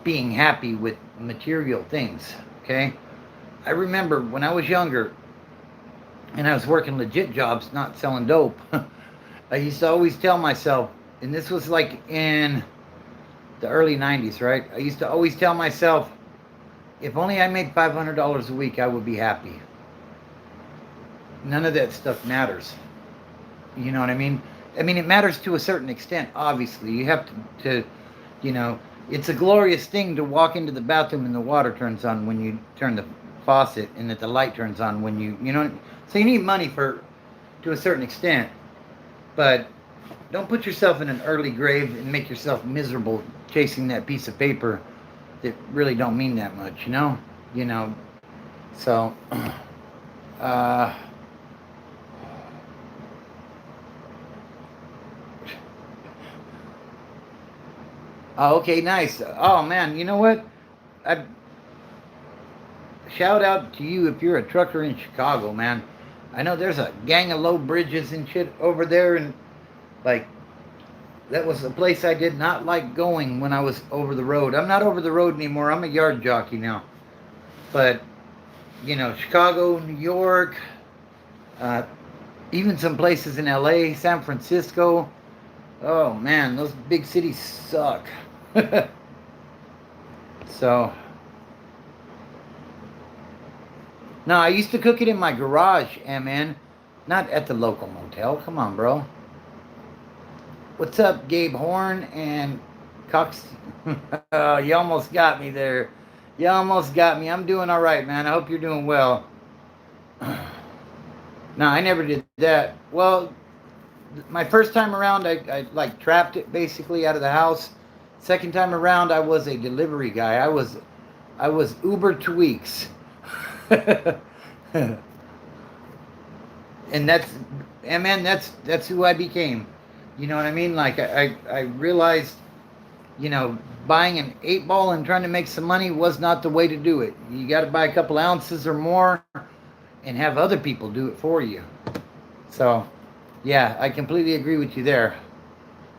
being happy with material things, okay? I remember when I was younger and I was working legit jobs, not selling dope, I used to always tell myself, and this was like in the early 90s, right? I used to always tell myself, if only I made $500 a week, I would be happy. None of that stuff matters. You know what I mean? I mean, it matters to a certain extent, obviously. You have to it's a glorious thing to walk into the bathroom and the water turns on when you turn the faucet and that the light turns on when so you need money to a certain extent. But don't put yourself in an early grave and make yourself miserable chasing that piece of paper that really don't mean that much, So, oh, okay, nice. Oh, man, you know what? Shout out to you if you're a trucker in Chicago, man. I know there's a gang of low bridges and shit over there, and, like, that was a place I did not like going when I was over the road. I'm not over the road anymore. I'm a yard jockey now. But, Chicago, New York, even some places in LA, San Francisco. Oh, man, those big cities suck. So, no, I used to cook it in my garage, MN. Not at the local motel. Come on, bro. What's up, Gabe Horn and Cox. You almost got me there. You almost got me. I'm doing all right, man. I hope you're doing well. No, I never did that. Well, my first time around, I like trapped it basically out of the house. Second time around, I was a delivery guy. I was Uber Tweaks. And that's and man, that's who I became. You know what I mean? Like I realized, you know, buying an 8 ball and trying to make some money was not the way to do it. You got to buy a couple ounces or more and have other people do it for you. So, yeah, I completely agree with you there.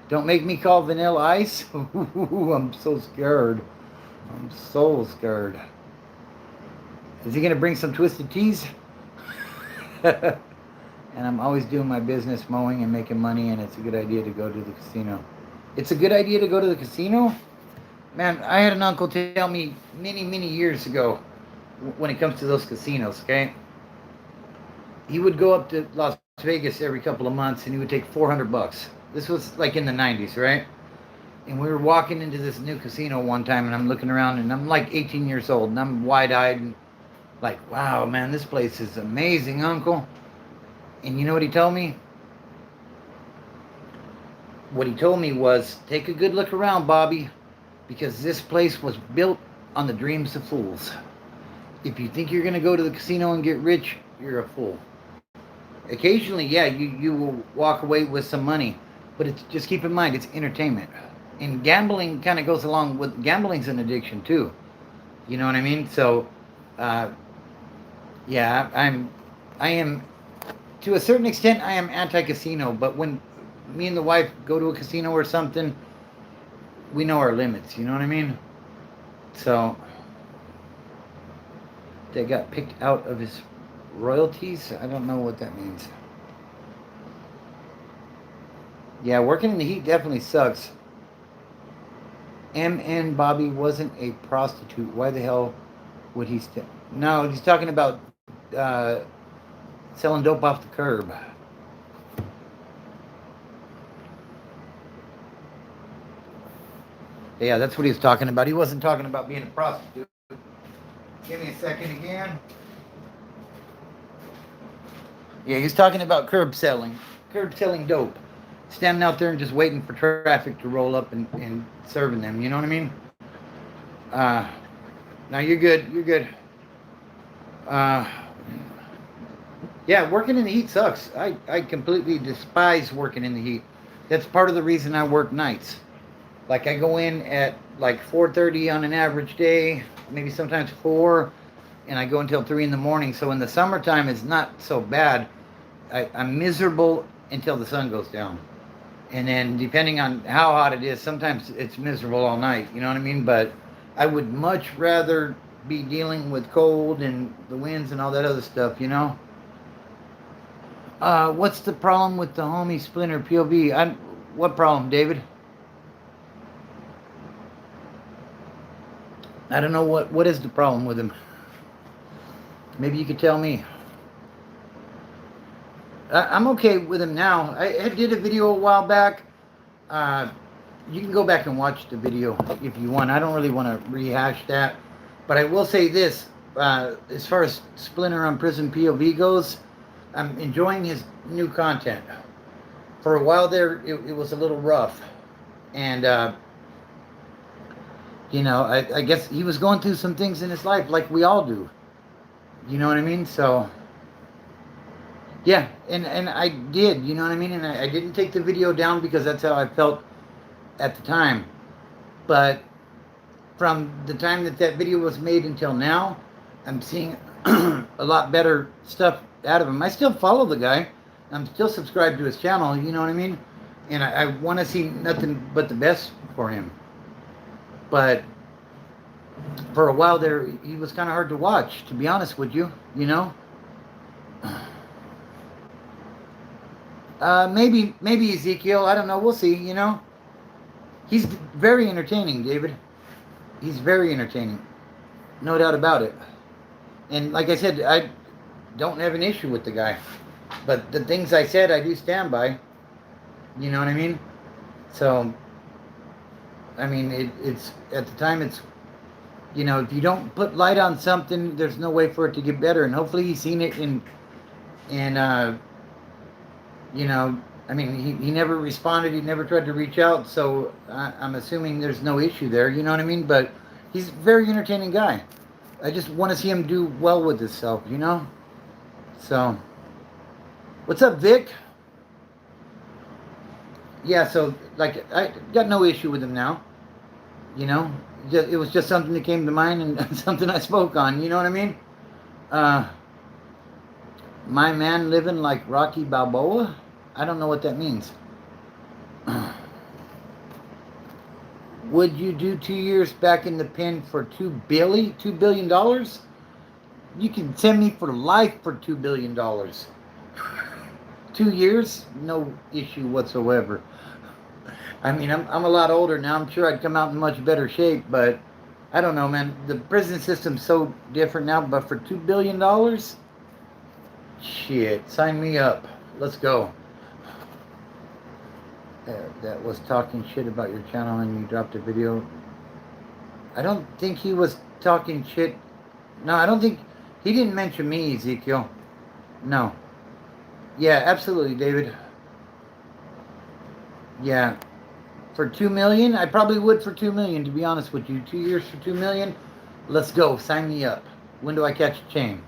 Don't make me call Vanilla Ice. I'm so scared. I'm so scared. Is he going to bring some twisted teas? And I'm always doing my business, mowing and making money, and it's a good idea to go to the casino. It's a good idea to go to the casino? Man, I had an uncle tell me many, many years ago when it comes to those casinos, okay? He would go up to Las Vegas every couple of months and he would take $400. This was like in the 90s, right? And we were walking into this new casino one time and I'm looking around and I'm like 18 years old and I'm wide-eyed and like, wow, man, this place is amazing, uncle. And you know what he told me? What he told me was, take a good look around, Bobby, because this place was built on the dreams of fools. If you think you're going to go to the casino and get rich, you're a fool. Occasionally, yeah, you will walk away with some money, but it's just keep in mind it's entertainment. And gambling kind of goes along with gambling's an addiction too. You know what I mean? So, uh, yeah, I am to a certain extent I am anti-casino, but when me and the wife go to a casino or something, we know our limits. You know what I mean? So, they got picked out of his royalties. I don't know what that means. Yeah, working in the heat definitely sucks. MN Bobby wasn't a prostitute. Why the hell would he still? No, he's talking about uh, selling dope off the curb. Yeah, that's what he was talking about. He wasn't talking about being a prostitute. Give me a second again. Yeah, he's talking about curb selling dope, standing out there and just waiting for traffic to roll up and serving them. You know what I mean? Uh, now you're good. You're good. Uh, yeah, working in the heat sucks. I completely despise working in the heat. That's part of the reason I work nights. Like I go in at like 4:30 on an average day, maybe sometimes 4, and I go until 3 in the morning. So in the summertime, it's not so bad. I'm miserable until the sun goes down. And then depending on how hot it is, sometimes it's miserable all night. You know what I mean? But I would much rather be dealing with cold and the winds and all that other stuff, you know? What's the problem with the homie Splinter POV? What problem, David? I don't know what is the problem with him. Maybe you could tell me. I'm okay with him now. I did a video a while back. Uh, you can go back and watch the video if you want. I don't really want to rehash that. But I will say this. As far as Splinter on Prison POV goes, I'm enjoying his new content. For a while there, it was a little rough. And, you know, I guess he was going through some things in his life like we all do. You know what I mean? So... yeah, and I did, you know what I mean? And I didn't take the video down because that's how I felt at the time. But from the time that video was made until now, I'm seeing a lot better stuff out of him. I still follow the guy. I'm still subscribed to his channel, you know what I mean? And I want to see nothing but the best for him. But for a while there, he was kind of hard to watch, to be honest with you, you know? Maybe Ezekiel. I don't know. We'll see. You know, he's very entertaining, David. He's very entertaining, no doubt about it. And like I said, I don't have an issue with the guy, but the things I said, I do stand by. You know what I mean? So, I mean, it's at the time it's, you know, if you don't put light on something, there's no way for it to get better. And hopefully he's seen it in you know, I mean, he never responded. He never tried to reach out. So I'm assuming there's no issue there. You know what I mean? But he's a very entertaining guy. I just want to see him do well with himself, you know? So, what's up, Vic? Yeah, so, like, I got no issue with him now. You know? It was just something that came to mind and something I spoke on. You know what I mean? Uh, my man living like Rocky Balboa? I don't know what that means. Would you do 2 years back in the pen for $2 billion? You can send me for life for $2 billion. 2 years, no issue whatsoever. I mean, I'm a lot older now. I'm sure I'd come out in much better shape, but I don't know, man. The prison system's so different now. But for $2 billion, shit, sign me up. Let's go. That was talking shit about your channel and you dropped a video. I don't think he was talking shit. No, I don't think he didn't mention me, Ezekiel. No. Yeah, absolutely, David. Yeah. For 2 million, I probably would for 2 million, to be honest with you. 2 years for 2 million. Let's go. Sign me up. When do I catch a chain?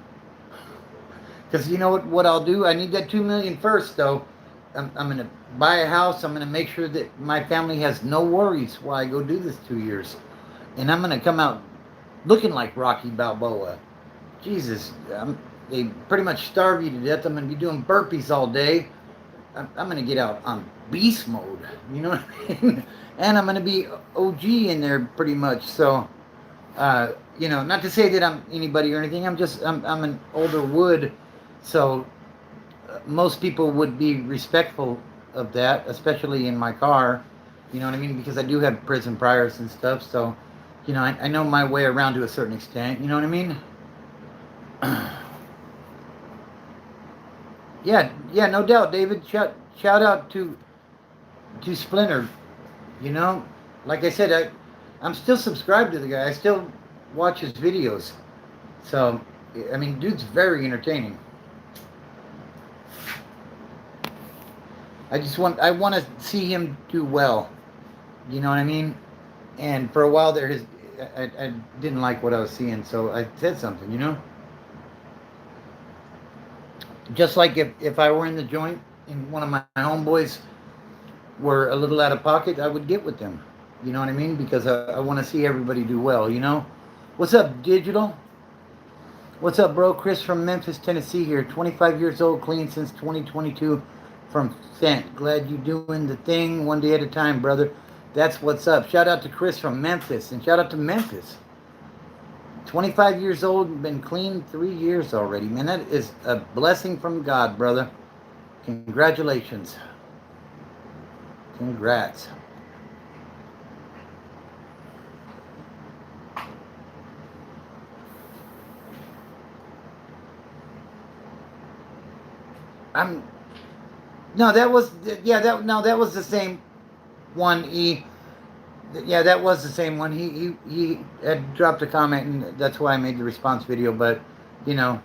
Because you know what I'll do? I need that 2 million first, though. I'm going to buy a house. I'm going to make sure that my family has no worries while I go do this 2 years. And I'm going to come out looking like Rocky Balboa. Jesus, they pretty much starve you to death. I'm going to be doing burpees all day. I'm going to get out on beast mode. You know what I mean? And I'm going to be OG in there pretty much. So, you know, not to say that I'm anybody or anything. I'm an older wood. So most people would be respectful of that, especially in my car. You know what I mean? Because I do have prison priors and stuff. So, you know, I know my way around to a certain extent. You know what I mean? Yeah, no doubt, David. Shout out to Splinter. You know, like I said, I'm still subscribed to the guy. I still watch his videos. So, I mean, dude's very entertaining. I want to see him do well. You know what I mean? And for a while there, I didn't like what I was seeing, so I said something. You know. Just like if I were in the joint and one of my homeboys were a little out of pocket, I would get with them. You know what I mean? Because I want to see everybody do well, you know? What's up, Digital? What's up, bro? Chris from Memphis, Tennessee here. 25 years old, clean since 2022 from Fent. Glad you doing the thing one day at a time, brother. That's what's up. Shout out to Chris from Memphis, and shout out to Memphis. 25 years old, been clean 3 years already. Man, that is a blessing from God, brother. Congratulations. Congrats. That was the same one. That was the same one. He had dropped a comment, and that's why I made the response video. But, you know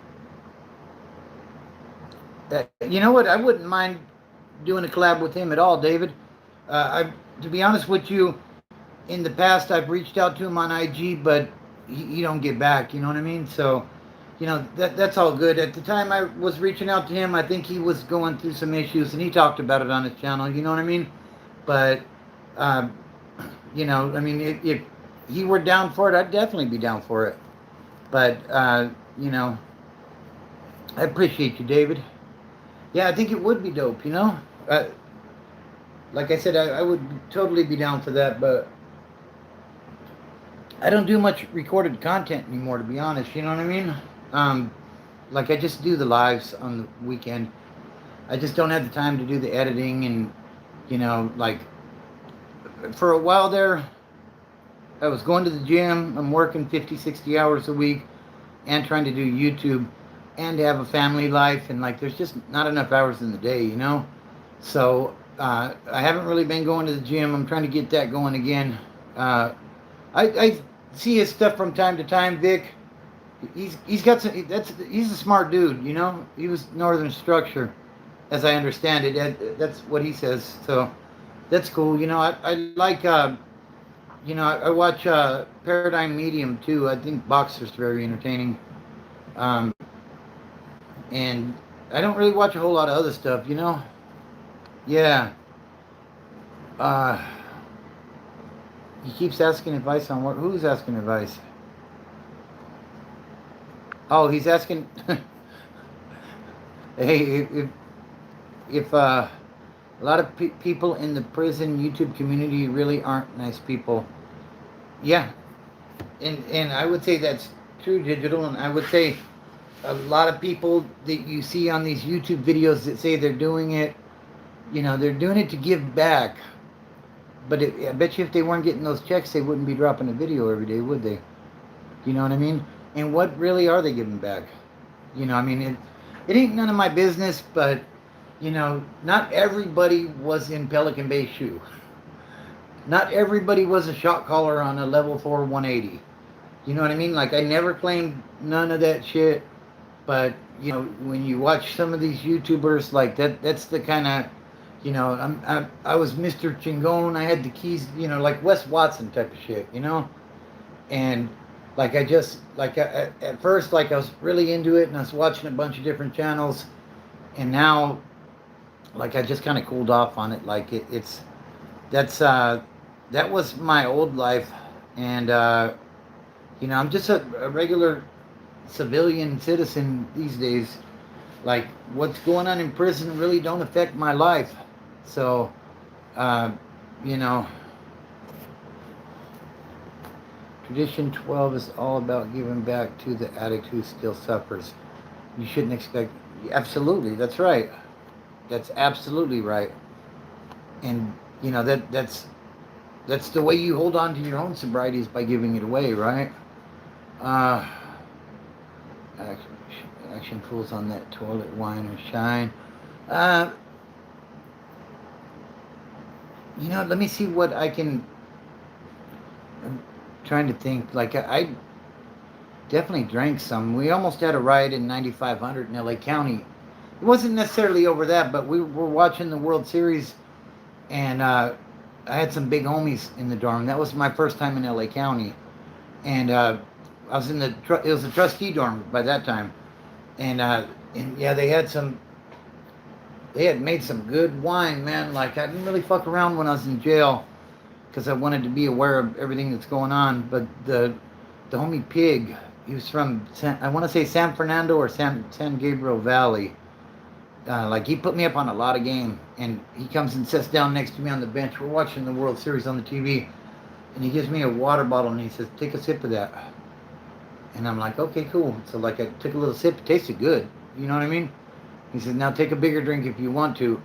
what? I wouldn't mind doing a collab with him at all, David. To be honest with you, in the past I've reached out to him on IG, but he don't get back. You know what I mean? So, you know, that's all good. At the time I was reaching out to him, I think he was going through some issues, and he talked about it on his channel. You know what I mean? But you know, I mean, if he were down for it, I'd definitely be down for it. But, you know, I appreciate you, David. Yeah, I think it would be dope, you know? Like I said, I would totally be down for that, but I don't do much recorded content anymore, to be honest, you know what I mean? Like, I just do the lives on the weekend. I just don't have the time to do the editing and, you know, like, for a while there, I was going to the gym. I'm working 50, 60 hours a week and trying to do YouTube and have a family life. And, like, there's just not enough hours in the day, you know? So, I haven't really been going to the gym. I'm trying to get that going again. I see his stuff from time to time, Vic. He's got some. He's a smart dude, you know. He was Northern Structure, as I understand it. That's what he says. So that's cool. You know, I like. You know, I watch Paradigm Medium too. I think Boxer's very entertaining. Um, and I don't really watch a whole lot of other stuff. You know. Yeah. Uh, he keeps asking advice on what? Who's asking advice? Oh, he's asking. Hey, if a lot of people in the prison YouTube community really aren't nice people. Yeah, and I would say that's true, digital, and I would say a lot of people that you see on these YouTube videos that say they're doing it, you know, they're doing it to give back. But I bet you if they weren't getting those checks, they wouldn't be dropping a video every day, would they? You know what I mean? And what really are they giving back? You know, I mean, it ain't none of my business, but, you know, not everybody was in Pelican Bay shoe. Not everybody was a shot caller on a level 4 180. You know what I mean? Like, I never claimed none of that shit, but, you know, when you watch some of these YouTubers, like, that's the kind of, you know, I was Mr. Chingon, I had the keys, you know, like Wes Watson type of shit, you know? And like I just like at first like I was really into it and I was watching a bunch of different channels, and now like I just kind of cooled off on it. Like it's that was my old life, and you know, I'm just a regular civilian citizen these days. Like what's going on in prison really don't affect my life, so uh, you know. Tradition 12 is all about giving back to the addict who still suffers. You shouldn't expect. Absolutely, that's right. That's absolutely right. And you know that's the way you hold on to your own sobriety is by giving it away, right? Uh, action fools on that toilet, wine or shine. Uh, you know, let me see what I can. I'm trying to think. Like I definitely drank some. We almost had a riot in 9500 in LA County. It wasn't necessarily over that, but we were watching the World Series, and I had some big homies in the dorm. That was my first time in LA County, and I was in the. It was a trustee dorm by that time, and yeah, they had some. They had made some good wine, man. Like I didn't really fuck around when I was in jail, because I wanted to be aware of everything that's going on. But the homie Pig, he was from I want to say San Fernando or San Gabriel Valley. Like he put me up on a lot of game, and he comes and sits down next to me on the bench. We're watching the World Series on the TV, and he gives me a water bottle and he says, "Take a sip of that." And I'm like, "Okay, cool." So like I took a little sip. It tasted good. You know what I mean? He says, "Now take a bigger drink if you want to."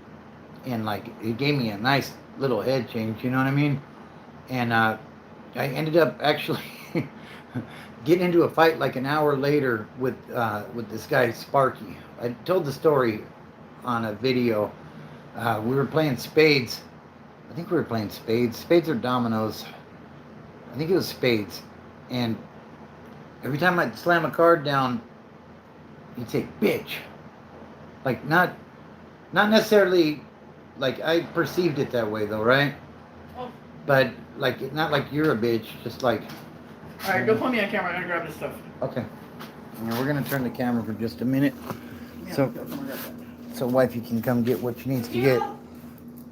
And like he gave me a nice little head change. You know what I mean? And I ended up actually getting into a fight like an hour later with this guy Sparky. I told the story on a video. We were playing spades. I think we were playing spades. Spades or dominoes. I think it was spades. And every time I'd slam a card down, he'd say, "Bitch." Like not necessarily like I perceived it that way though, right? Oh. But like not like you're a bitch, just like. All right, go put me on camera. I'm gonna grab this stuff. Okay. Now we're gonna turn the camera for just a minute, Yeah, so go, come on, grab that. so wifey can come get what she needs to get.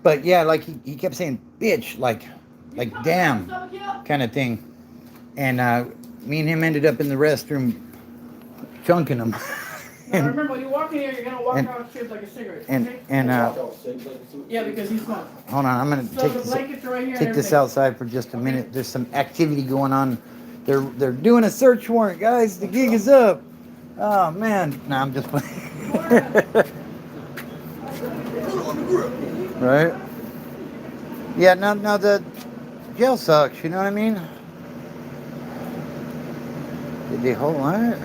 But yeah, like he kept saying bitch, like damn, kind of thing. And me and him ended up in the restroom chunking him. No, remember, when you walk in here, you're gonna walk out shaped like a cigarette. Okay? Yeah, because he smokes. Hold on, I'm gonna So the blankets are right here. take this outside for just a minute. There's some activity going on. They're doing a search warrant, guys. The gig is up. Oh man, no, I'm just playing. Right? Yeah, now the jail sucks. You know what I mean? Did they hold on it?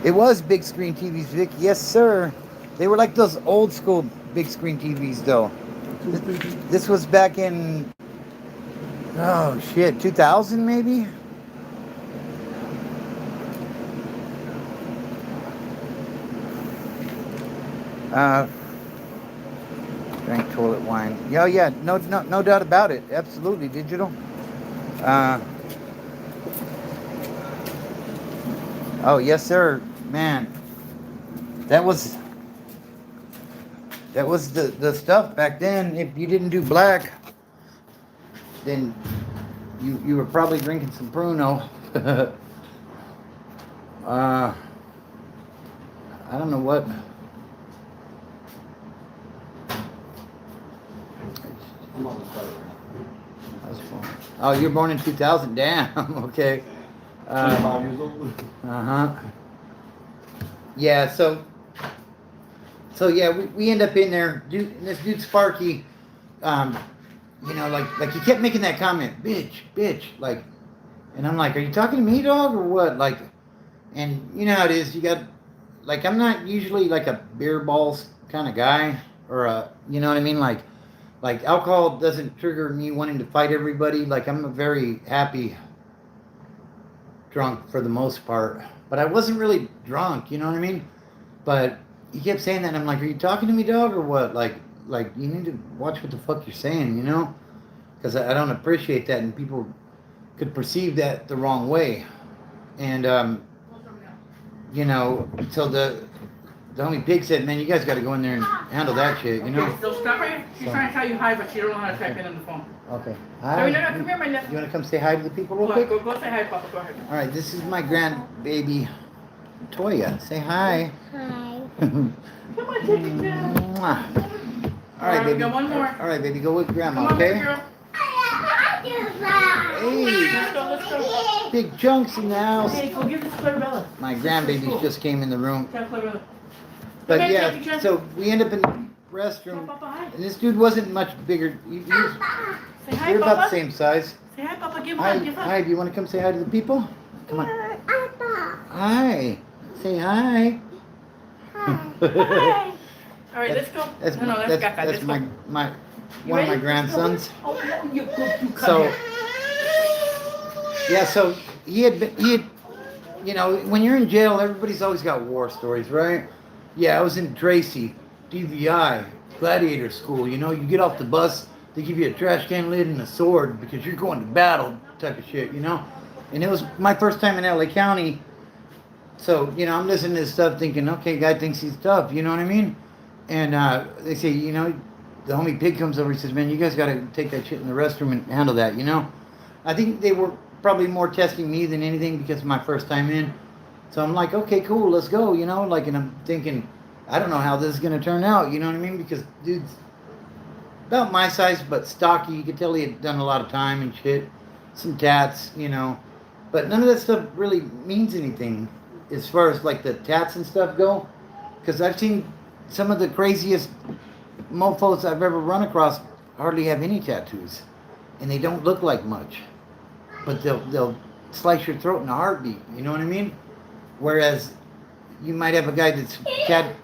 It was big screen TVs, Vic. Yes, sir. They were like those old school big screen TVs, though. This was back in Oh shit, 2000 maybe. Uh, drank toilet wine. Yeah, yeah, no doubt about it. Absolutely digital. Uh, oh yes, sir, man. That was the stuff back then. If you didn't do black, then you were probably drinking some Pruno. I don't know what. Oh, you're born in 2000. Damn. Okay. 25 years old. Uh-huh. Yeah, so yeah, we end up in there. Dude, and this dude Sparky, you know, like he kept making that comment, bitch, like, and I'm like, are you talking to me, dog, or what? Like, and you know how it is. You got, like, I'm not usually like a beer balls kind of guy, or a, you know what I mean, like alcohol doesn't trigger me wanting to fight everybody. Like, I'm a very happy drunk for the most part, but I wasn't really drunk, you know what I mean? But he kept saying that, and I'm like, are you talking to me, dog, or what? Like you need to watch what the fuck you're saying, you know? Because I don't appreciate that, and people could perceive that the wrong way. And you know, so the homie Pig said, man, you guys got to go in there and handle that shit, you know? Okay, so stop right here. She's trying to tell you hi, but she don't know how to type in on the phone. Okay. Hi. No, come here, my nephew. You want to come say hi to the people real quick? Go say hi, Papa. Go ahead. All right, this is my grandbaby, Toya. Say hi. Hi. Come on, take it down. Mwah. All right, baby. We got one more. All right, baby, go with grandma, Come on, baby okay? girl. Hey, Let's go. big chunks in the house. Hey, go give this to Clarabella. My grandbabies just came in the room. Tell Clarabella. But Okay, yeah, Jackie Chan. so we end up in the Tell restroom, Papa hi. and this dude wasn't much bigger. You're Say hi, about the Papa. same size. Say hi, Papa. Give Hi, hug. Give hug. hi. Do you want to come say hi to the people? Come on. Hi. Say hi. Hi. All right, let's go. That's no, that's Kaka. that's Let's my go. my You one of my ready? grandsons. Oh, no, you come So here. yeah, so he had, you know, when you're in jail, everybody's always got war stories, right? Yeah, I was in Tracy, DVI, gladiator school. You know, you get off the bus, they give you a trash can lid and a sword because you're going to battle, type of shit, you know. And it was my first time in LA County, so you know, I'm listening to this stuff, thinking, okay, guy thinks he's tough, you know what I mean? And they say, you know, the homie Pig comes over, he says, man, you guys got to take that shit in the restroom and handle that, you know. I think they were probably more testing me than anything because it's my first time in. So I'm like, okay, cool, let's go, you know, like, and I'm thinking, I don't know how this is going to turn out, you know what I mean? Because dude's about my size, but stocky. You could tell he had done a lot of time and shit. Some tats, you know. But none of that stuff really means anything as far as like the tats and stuff go. Because I've seen some of the craziest mofos I've ever run across hardly have any tattoos. And they don't look like much. But they'll slice your throat in a heartbeat, you know what I mean? Whereas you might have a guy that's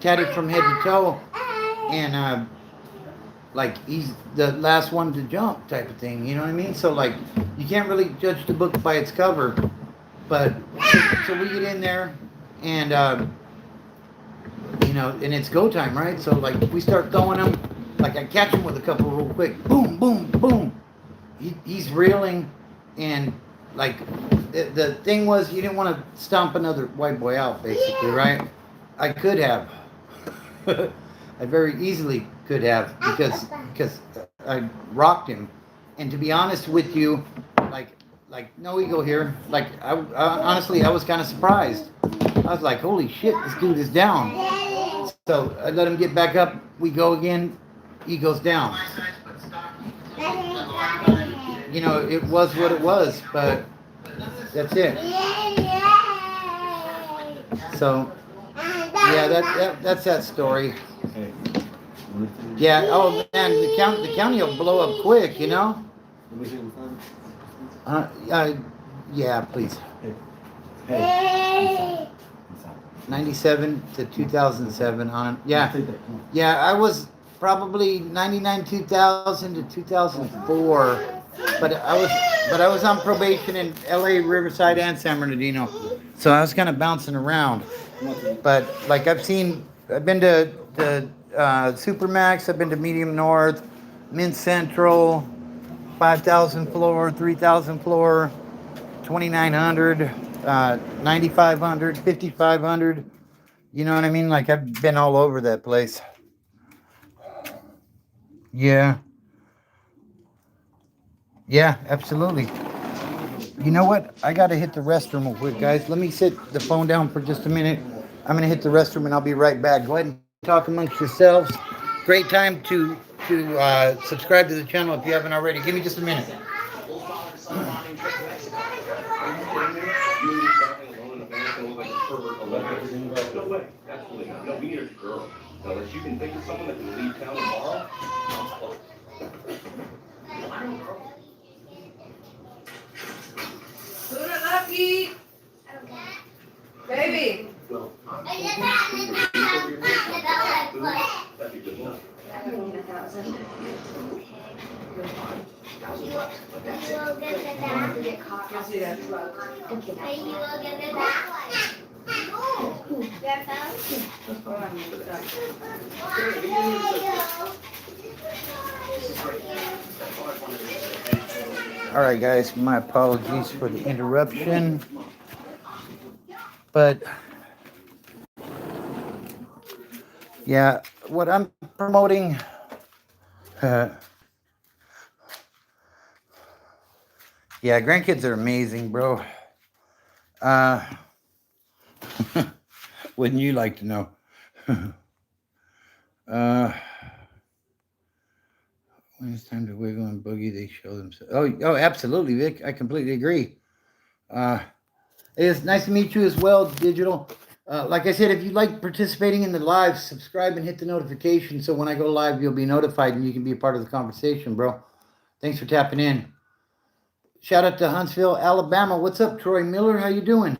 tatted from head to toe, and like he's the last one to jump type of thing, you know what I mean? So like you can't really judge the book by its cover. But so we get in there, and you know, and it's go time, right? So like we start throwing him, like I catch him with a couple real quick, boom, boom, boom. He's reeling, and like the thing was, you didn't want to stomp another white boy out, basically, right? I could have. I very easily could have because I rocked him, and to be honest with you, like no ego here. Like I honestly, I was kind of surprised. I was like, holy shit, this dude is down. So I let him get back up. We go again. He goes down. You know, it was what it was, but that's it. So yeah, that's that story. Yeah. Oh man, the county will blow up quick, you know. Yeah, please. 97 to 2007 on. Yeah, I was probably 99 2000 to 2004 but I was on probation in L.A., Riverside, and San Bernardino, so I was kind of bouncing around. But like I've been to the Supermax, I've been to Medium North, Mint Central, 5,000 floor, 3,000 floor, 2,900, 9,500, 5,500. You know what I mean? Like I've been all over that place. Yeah, yeah, absolutely. You know what? I gotta hit the restroom real quick, guys. Let me sit the phone down for just a minute. I'm gonna hit the restroom and I'll be right back. Go ahead and talk amongst yourselves. Great time to subscribe to the channel if you haven't already. Give me just a minute. No way. Absolutely not. No, we need a girl. Unless you can think of someone that can leave town tomorrow. Food it up, eat. Baby. That'd be good enough. All right, guys. My apologies for the interruption, but yeah, what I'm promoting. Uh, yeah, grandkids are amazing, bro. Uh, wouldn't you like to know? uh, when it's time to wiggle and boogie, they show themselves. Oh, absolutely, Vic. I completely agree. Uh, it's nice to meet you as well, Digital. Like I said, if you like participating in the live, subscribe and hit the notification so when I go live, you'll be notified and you can be a part of the conversation, bro. Thanks for tapping in. Shout out to Huntsville, Alabama. What's up, Troy Miller? How you doing?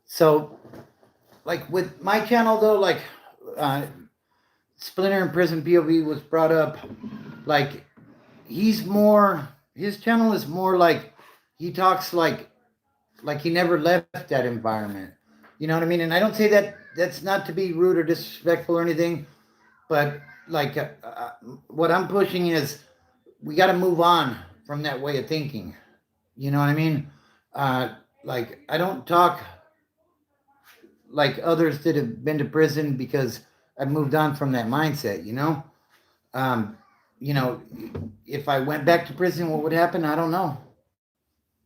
So, like with my channel though, like Splinter in Prison POV was brought up. Like his channel is more like he talks like he never left that environment. You know what I mean? And I don't say that that's not to be rude or disrespectful or anything, but like what I'm pushing is we got to move on from that way of thinking. You know what I mean? Like I don't talk like others that have been to prison because I've moved on from that mindset. Um, you know, if I went back to prison, what would happen? I don't know.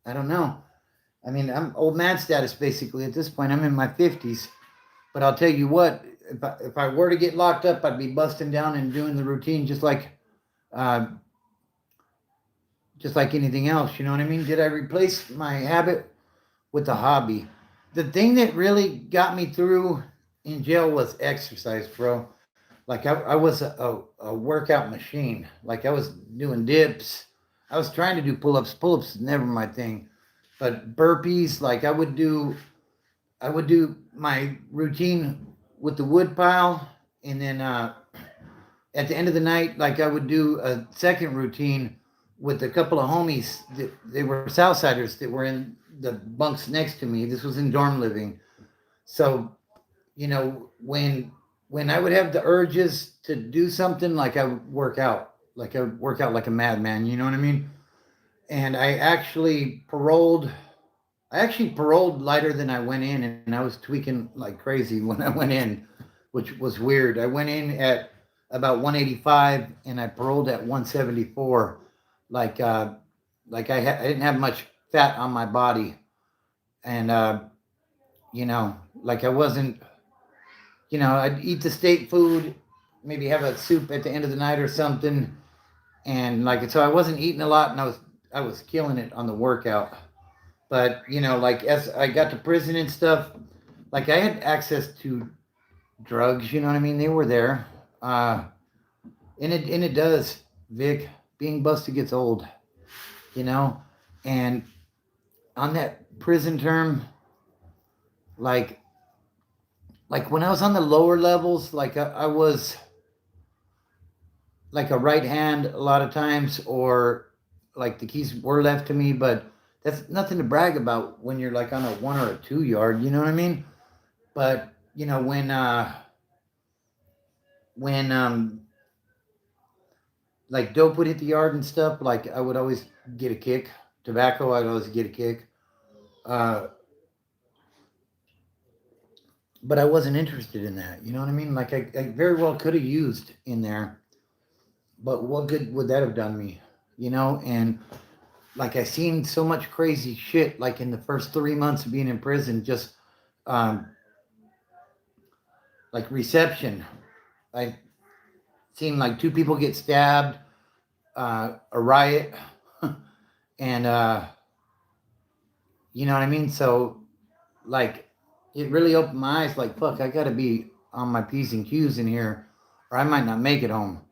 I don't know. I mean, I'm old man status basically at this point. I'm in my 50s, but I'll tell you what. If I were to get locked up, I'd be busting down and doing the routine uh, just like anything else. You know what I mean? Did I replace my habit with a hobby? The thing that really got me through in jail was exercise, bro. Like I was a workout machine. Like I was doing dips. I was trying to do pull-ups. Pull-ups is never my thing. But burpees, like I would do my routine with the wood pile, and then at the end of the night, like I would do a second routine with a couple of homies that they were Southsiders that were in the bunks next to me. This was in dorm living. So, when I would have the urges to do something, like I would work out, like a madman. You know what I mean? And I actually paroled lighter than I went in, and I was tweaking like crazy when I went in, which was weird. I went in at about 185, and I paroled at 174. Like, I didn't have much fat on my body, and like I wasn't. I'd eat the state food, maybe have a soup at the end of the night or something, and like so I wasn't eating a lot, and I was killing it on the workout. But like as I got to prison and stuff, like I had access to drugs. You know what I mean? They were there, and it does, Vic. Being busted gets old, you know, and on that prison term, like when I was on the lower levels, like I was, like a right hand a lot of times, or like the keys were left to me, but that's nothing to brag about when you're like on a 1 or a 2 yard, you know what I mean? But you know, when like dope would hit the yard and stuff, like I would always get a kick. Tobacco, I'd always get a kick. Uh, but I wasn't interested in that. You know what I mean? Like I very well could have used in there, but what good would that have done me? You know, and like I seen so much crazy shit like in the first 3 months of being in prison, just um, like reception. I seen like 2 people get stabbed, a riot, and you know what I mean. So like it really opened my eyes. Like fuck, I gotta be on my p's and q's in here, or I might not make it home.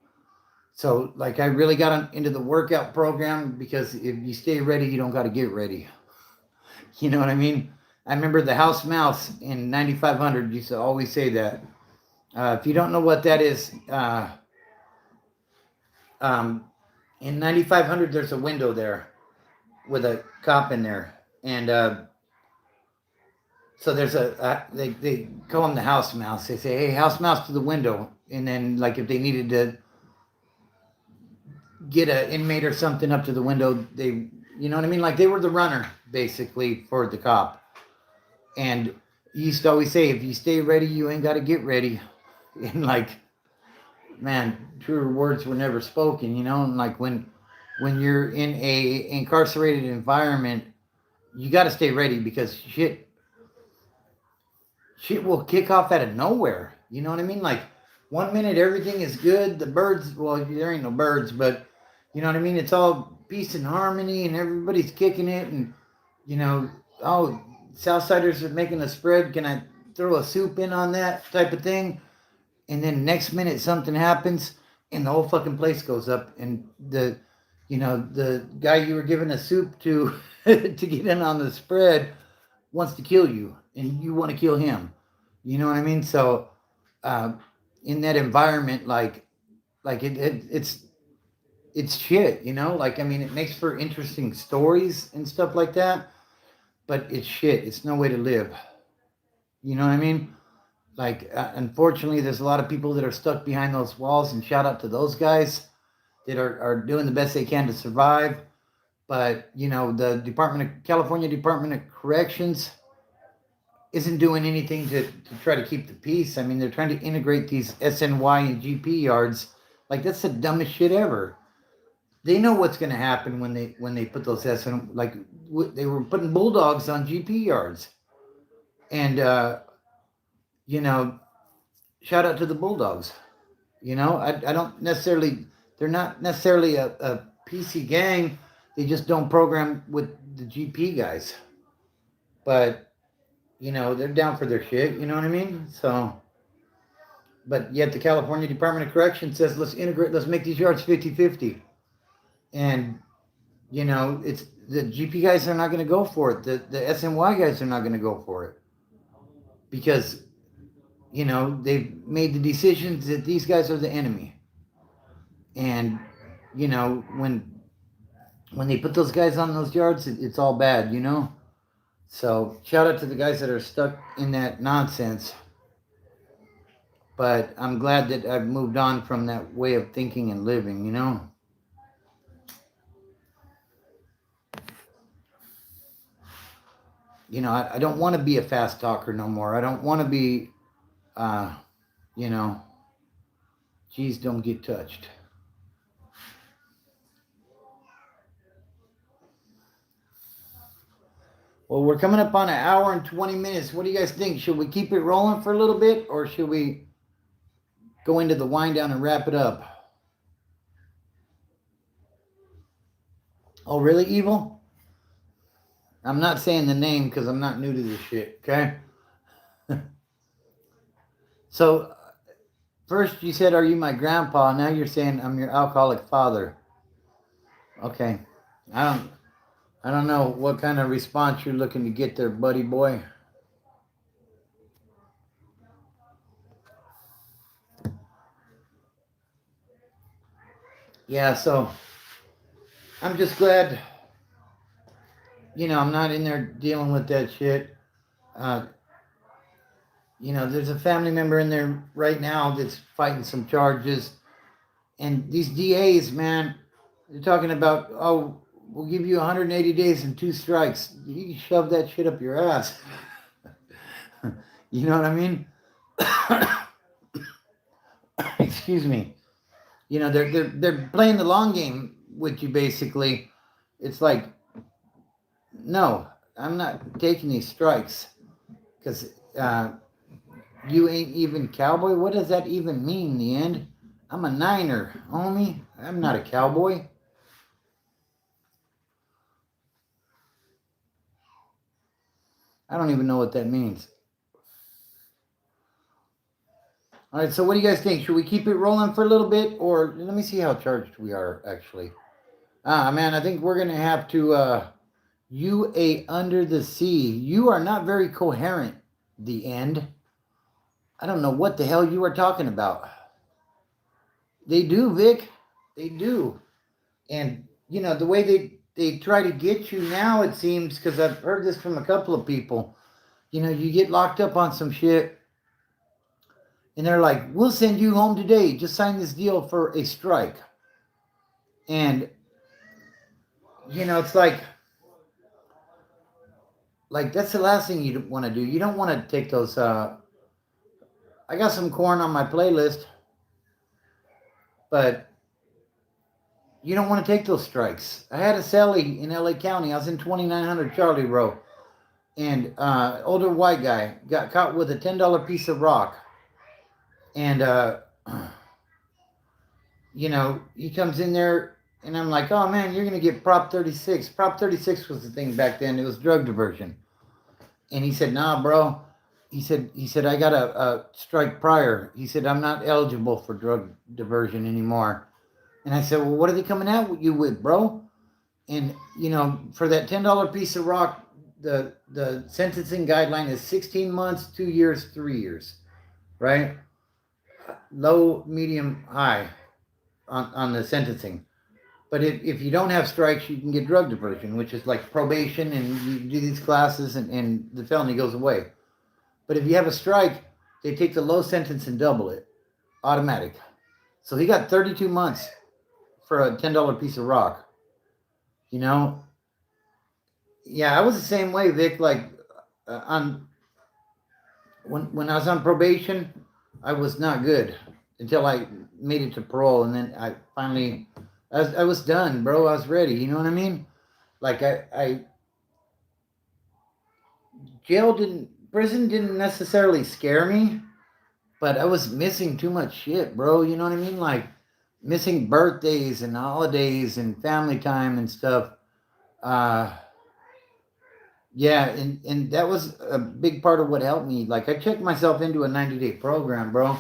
So like I really got into the workout program because if you stay ready, you don't got to get ready. You know what I mean? I remember the house mouse in 9500 used to always say that. If you don't know what that is, um, in 9500 there's a window there with a cop in there, and so there's they call him the house mouse. They say, "Hey, house mouse to the window," and then like if they needed to get an inmate or something up to the window, they, you know what I mean? Like they were the runner basically for the cop. And he used to always say, if you stay ready, you ain't got to get ready. And like, man, truer words were never spoken, you know? And like when you're in a incarcerated environment, you got to stay ready because shit will kick off out of nowhere. You know what I mean? Like 1 minute everything is good. The birds, well, there ain't no birds, but you know what I mean? It's all peace and harmony and everybody's kicking it, and you know, oh, Southsiders are making a spread. Can I throw a soup in on that type of thing? And then next minute something happens and the whole fucking place goes up, and the guy you were giving a soup to to get in on the spread wants to kill you and you want to kill him. You know what I mean? So uh, in that environment, like it's shit. You know, like I mean, it makes for interesting stories and stuff like that, but it's shit. It's no way to live. You know what I mean? Like unfortunately, there's a lot of people that are stuck behind those walls, and shout out to those guys that are doing the best they can to survive. But you know, the California Department of Corrections isn't doing anything to try to keep the peace. I mean, they're trying to integrate these SNY and GP yards. Like that's the dumbest shit ever. They know what's going to happen when they put those SN, like they were putting bulldogs on GP yards, and you know, shout out to the bulldogs. You know, I don't necessarily, they're not necessarily a PC gang. They just don't program with the GP guys, but you know, they're down for their shit. You know what I mean? So, but yet the California Department of Corrections says, let's make these yards 50-50. And, you know, it's the GP guys are not going to go for it. The SNY guys are not going to go for it because, you know, they've made the decisions that these guys are the enemy. And, you know, when they put those guys on those yards, it's all bad, you know? So shout out to the guys that are stuck in that nonsense. But I'm glad that I've moved on from that way of thinking and living, you know? You know, I don't want to be a fast talker no more. I don't want to be, uh, you know, geez, don't get touched. Well, we're coming up on an hour and 20 minutes. What do you guys think? Should we keep it rolling for a little bit, or should we go into the wind down and wrap it up? Oh, really, Evil? I'm not saying the name because I'm not new to this shit, okay? So, first you said, are you my grandpa? Now you're saying I'm your alcoholic father. Okay. I don't know what kind of response you're looking to get there, buddy boy. yeah, so I'm just glad, I'm not in there dealing with that shit. Uh, there's a family member in there right now that's fighting some charges. And these DAs, man, they're talking about, oh, we'll give you 180 days and 2 strikes. You can shove that shit up your ass. You know what I mean? Excuse me. They're playing the long game with you basically. It's like, no, I'm not taking these strikes because you ain't even cowboy. What does that even mean in the end? I'm a Niner, homie. I'm not a cowboy. I don't even know what that means. All right, so what do you guys think? Should we keep it rolling for a little bit, or let me see how charged we are actually. Man, I think we're gonna have to. UA under the sea. You are not very coherent. The end. I don't know what the hell you are talking about. They do, Vic. They do, and the way they try to get you now. It seems because I've heard this from a couple of people. You get locked up on some shit. And they're like, we'll send you home today. Just sign this deal for a strike. And, it's like that's the last thing you want to do. You don't want to take those. I got some corn on my playlist, but you don't want to take those strikes. I had a celly in LA County. I was in 2900 Charlie Row. And older white guy got caught with a $10 piece of rock. And, he comes in there, and I'm like, oh, man, you're going to get Prop 36. Prop 36 was the thing back then. It was drug diversion. And he said, nah, bro. He said, I got a strike prior. He said, I'm not eligible for drug diversion anymore. And I said, well, what are they coming at you with, bro? And, for that $10 piece of rock, the sentencing guideline is 16 months, 2 years, 3 years, right? Low, medium, high on the sentencing. But if you don't have strikes, you can get drug diversion, which is like probation, and you do these classes, and the felony goes away. But if you have a strike, they take the low sentence and double it, automatic. So he got 32 months for a $10 piece of rock. Yeah, I was the same way, Vic. Like when I was on probation, I was not good until I made it to parole, and then I finally. I was done, bro. I was ready. You know what I mean? Like prison didn't necessarily scare me, but I was missing too much shit, bro. You know what I mean? Like missing birthdays and holidays and family time and stuff. Yeah, and that was a big part of what helped me. Like I checked myself into a 90-day program, bro,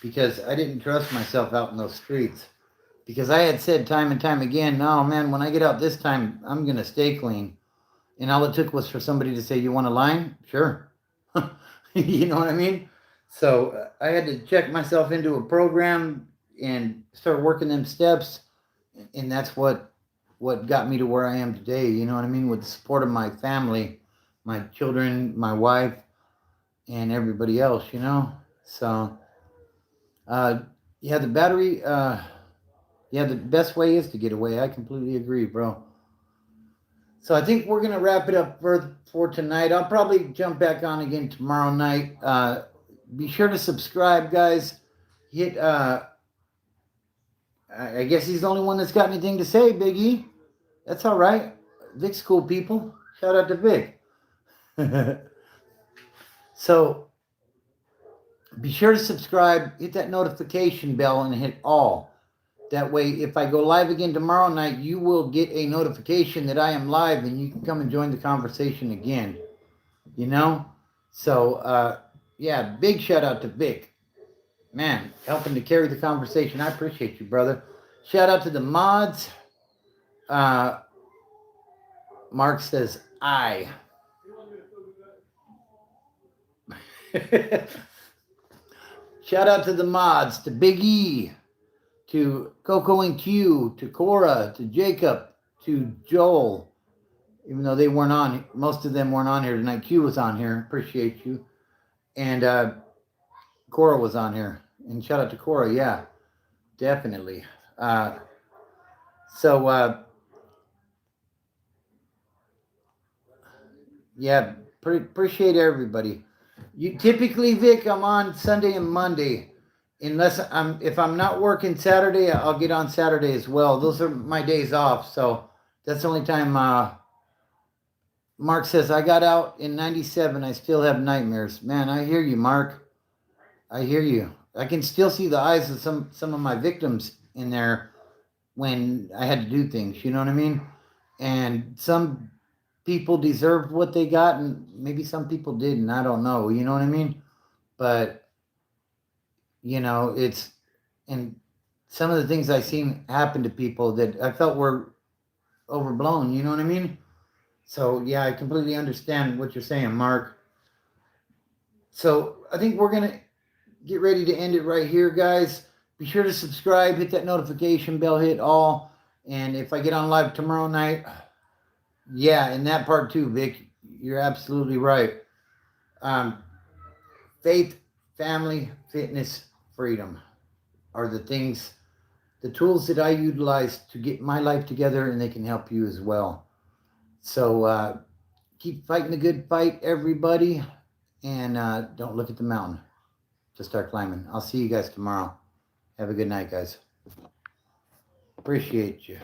because I didn't trust myself out in those streets. Because I had said time and time again, no, man, when I get out this time, I'm going to stay clean. And all it took was for somebody to say, you want a line? Sure. You know what I mean? So I had to check myself into a program and start working them steps. And that's what got me to where I am today. You know what I mean? With the support of my family, my children, my wife, and everybody else, So, yeah, the battery... Yeah, the best way is to get away. I completely agree, bro. So I think we're going to wrap it up for tonight. I'll probably jump back on again tomorrow night. Be sure to subscribe, guys. Hit, I guess he's the only one that's got anything to say, Big E. That's all right. Vic's cool, people. Shout out to Vic. So be sure to subscribe. Hit that notification bell and hit all. That way, if I go live again tomorrow night, you will get a notification that I am live, and you can come and join the conversation again. So, yeah, big shout out to Vic. Man, helping to carry the conversation. I appreciate you, brother. Shout out to the mods. Mark says, I. Shout out to the mods, to Big E, to Coco and Q, to Cora, to Jacob, to Joel, even though they weren't on, most of them weren't on here tonight. Q was on here. Appreciate you. And Cora was on here. And shout out to Cora. Yeah, definitely. Yeah, appreciate everybody. You typically, Vic, I'm on Sunday and Monday, unless if I'm not working Saturday, I'll get on Saturday as well. Those are my days off, so that's the only time. Mark says I got out in '97. I still have nightmares. Man, I hear you, Mark. I hear you. I can still see the eyes of some of my victims in there when I had to do things. You know what I mean? And some people deserved what they got, and maybe some people didn't. I don't know. You know what I mean? But it's and some of the things I seen happen to people that I felt were overblown. You know what I mean? So yeah, I completely understand what you're saying, Mark. So I think we're gonna get ready to end it right here, guys. Be sure to subscribe, hit that notification bell, hit all. And if I get on live tomorrow night, yeah, and that part too, Vic, you're absolutely right. Faith, family, fitness, freedom are the things, the tools that I utilize to get my life together, and they can help you as well. So keep fighting the good fight, everybody, and don't look at the mountain. Just start climbing. I'll see you guys tomorrow. Have a good night, guys. Appreciate you.